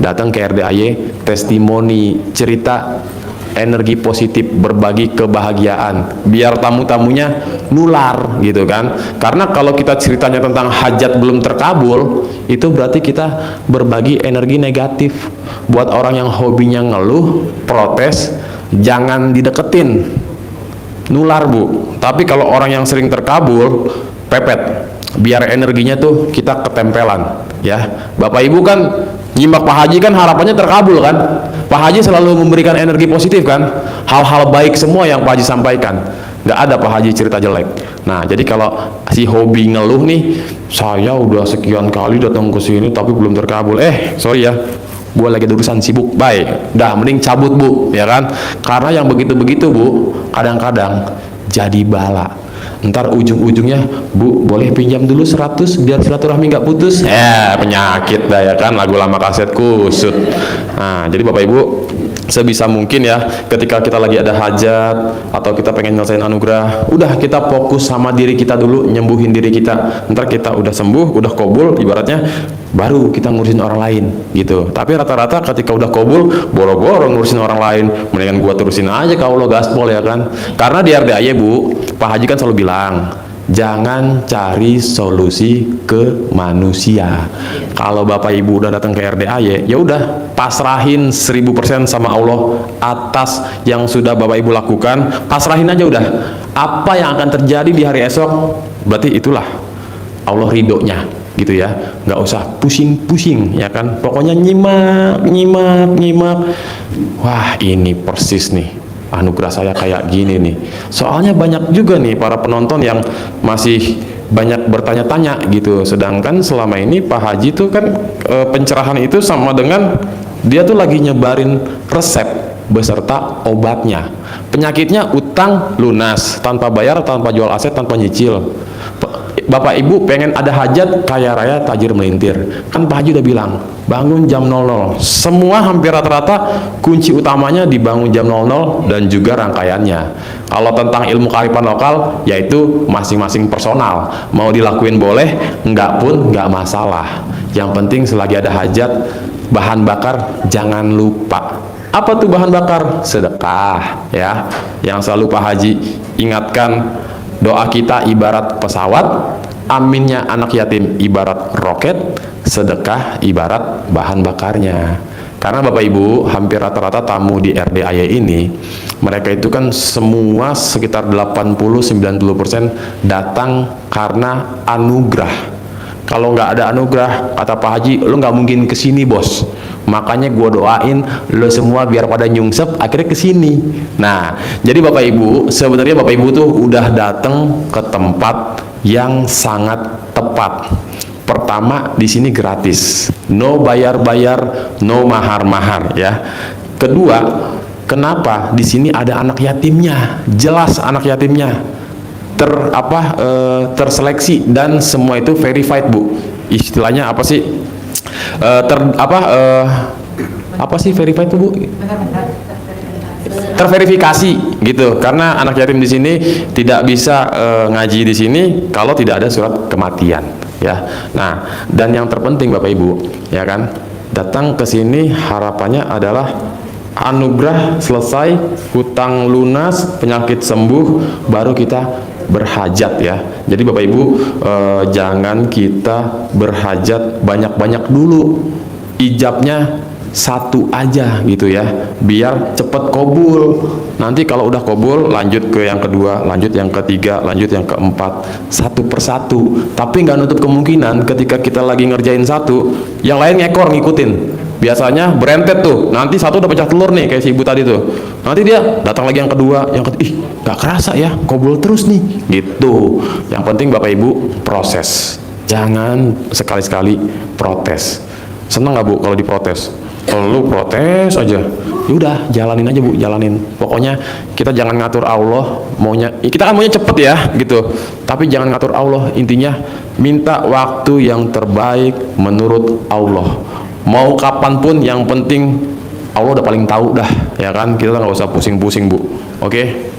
Speaker 1: Datang ke RDAY, testimoni, cerita energi positif, berbagi kebahagiaan, biar tamu-tamunya nular gitu kan. Karena kalau kita ceritanya tentang hajat belum terkabul, itu berarti kita berbagi energi negatif. Buat orang yang hobinya ngeluh, protes, jangan dideketin, nular Bu. Tapi kalau orang yang sering terkabul, pepet, biar energinya tuh kita ketempelan ya. Bapak Ibu kan nyimak Pak Haji kan harapannya terkabul kan. Pak Haji selalu memberikan energi positif kan, hal-hal baik semua yang Pak Haji sampaikan, nggak ada Pak Haji cerita jelek. Nah jadi kalau si hobi ngeluh nih, saya udah sekian kali datang ke sini tapi belum terkabul, sorry ya, gue lagi ada urusan sibuk, bye, dah mending cabut Bu, ya kan. Karena yang begitu-begitu Bu, kadang-kadang jadi bala. Ntar ujung-ujungnya, Bu boleh pinjam dulu 100 biar silaturahmi nggak putus, penyakit dah ya kan, lagu lama kaset kusut. Nah jadi Bapak Ibu sebisa mungkin ya, ketika kita lagi ada hajat atau kita pengen nyelesain anugerah, udah kita fokus sama diri kita dulu, nyembuhin diri kita. Ntar kita udah sembuh, udah kobul ibaratnya, baru kita ngurusin orang lain gitu. Tapi rata-rata ketika udah kobul, boro-boro ngurusin orang lain, mendingan gua terusin aja kalau lo gaspol ya kan. Karena di RDAY Bu, Pak Haji kan selalu bilang, jangan cari solusi ke manusia. Kalau Bapak Ibu udah datang ke RDAY, ya udah pasrahin 1000% sama Allah atas yang sudah Bapak Ibu lakukan. Pasrahin aja udah. Apa yang akan terjadi di hari esok, berarti itulah Allah ridhonya gitu ya. Nggak usah pusing-pusing ya kan. Pokoknya nyimak. Wah ini persis nih anugerah saya kayak gini nih. Soalnya banyak juga nih para penonton yang masih banyak bertanya-tanya gitu. Sedangkan selama ini Pak Haji tuh kan pencerahan itu sama dengan dia tuh lagi nyebarin resep beserta obatnya. Penyakitnya utang lunas, tanpa bayar, tanpa jual aset, tanpa nyicil. Bapak Ibu pengen ada hajat, kaya raya tajir melintir, kan Pak Haji udah bilang bangun jam 00. Semua hampir rata-rata kunci utamanya dibangun jam 00 dan juga rangkaiannya. Kalau tentang ilmu kearifan lokal, yaitu masing-masing personal, mau dilakuin boleh, enggak pun enggak masalah. Yang penting selagi ada hajat, bahan bakar jangan lupa. Apa tuh bahan bakar? Sedekah ya. Yang selalu Pak Haji ingatkan, doa kita ibarat pesawat, aminnya anak yatim ibarat roket, sedekah ibarat bahan bakarnya. Karena Bapak Ibu hampir rata-rata tamu di RDAY ini, mereka itu kan semua sekitar 80-90% datang karena anugerah. Kalau nggak ada anugerah, kata Pak Haji, lo nggak mungkin kesini bos. Makanya gue doain lo semua biar pada nyungsep akhirnya kesini. Nah jadi Bapak Ibu, sebenarnya Bapak Ibu tuh udah datang ke tempat yang sangat tepat. Pertama, di sini gratis, no bayar-bayar, no mahar-mahar ya. Kedua, kenapa di sini ada anak yatimnya? Jelas anak yatimnya terseleksi dan semua itu verified, Bu. Istilahnya apa sih? Apa sih verified itu, Bu? Terverifikasi gitu, karena anak yatim di sini tidak bisa ngaji di sini kalau tidak ada surat kematian ya. Nah, dan yang terpenting Bapak Ibu ya kan, datang ke sini harapannya adalah anugerah selesai, hutang lunas, penyakit sembuh, baru kita berhajat ya. Jadi Bapak Ibu jangan kita berhajat banyak-banyak dulu, ijabnya satu aja gitu ya, biar cepet kobul. Nanti kalau udah kobul lanjut ke yang kedua, lanjut yang ketiga, lanjut yang keempat, satu persatu. Tapi nggak nutup kemungkinan ketika kita lagi ngerjain satu, yang lain ngekor ngikutin. Biasanya berentet tuh, nanti satu udah pecah telur nih kayak si ibu tadi tuh, nanti dia datang lagi yang kedua, yang ketiga, nggak kerasa ya, kobul terus nih gitu. Yang penting Bapak Ibu proses, jangan sekali-sekali protes. Seneng nggak Bu kalau diprotes? Kalau lu protes aja, yaudah jalanin aja Bu, jalanin. Pokoknya kita jangan ngatur Allah maunya, kita kan maunya cepet ya gitu, tapi jangan ngatur Allah. Intinya minta waktu yang terbaik menurut Allah. Mau kapanpun, yang penting Allah udah paling tahu dah ya kan, kita nggak usah pusing-pusing Bu. Oke?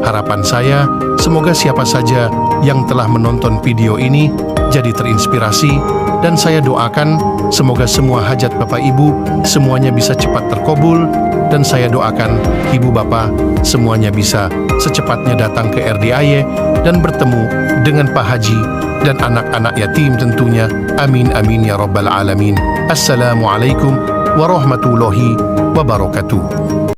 Speaker 6: Harapan saya, semoga siapa saja yang telah menonton video ini jadi terinspirasi, dan saya doakan semoga semua hajat Bapak Ibu semuanya bisa cepat terkabul, dan saya doakan Ibu Bapak semuanya bisa secepatnya datang ke RDIY dan bertemu dengan Pak Haji dan anak-anak yatim tentunya. Amin amin ya rabbal alamin. Assalamualaikum warahmatullahi wabarakatuh.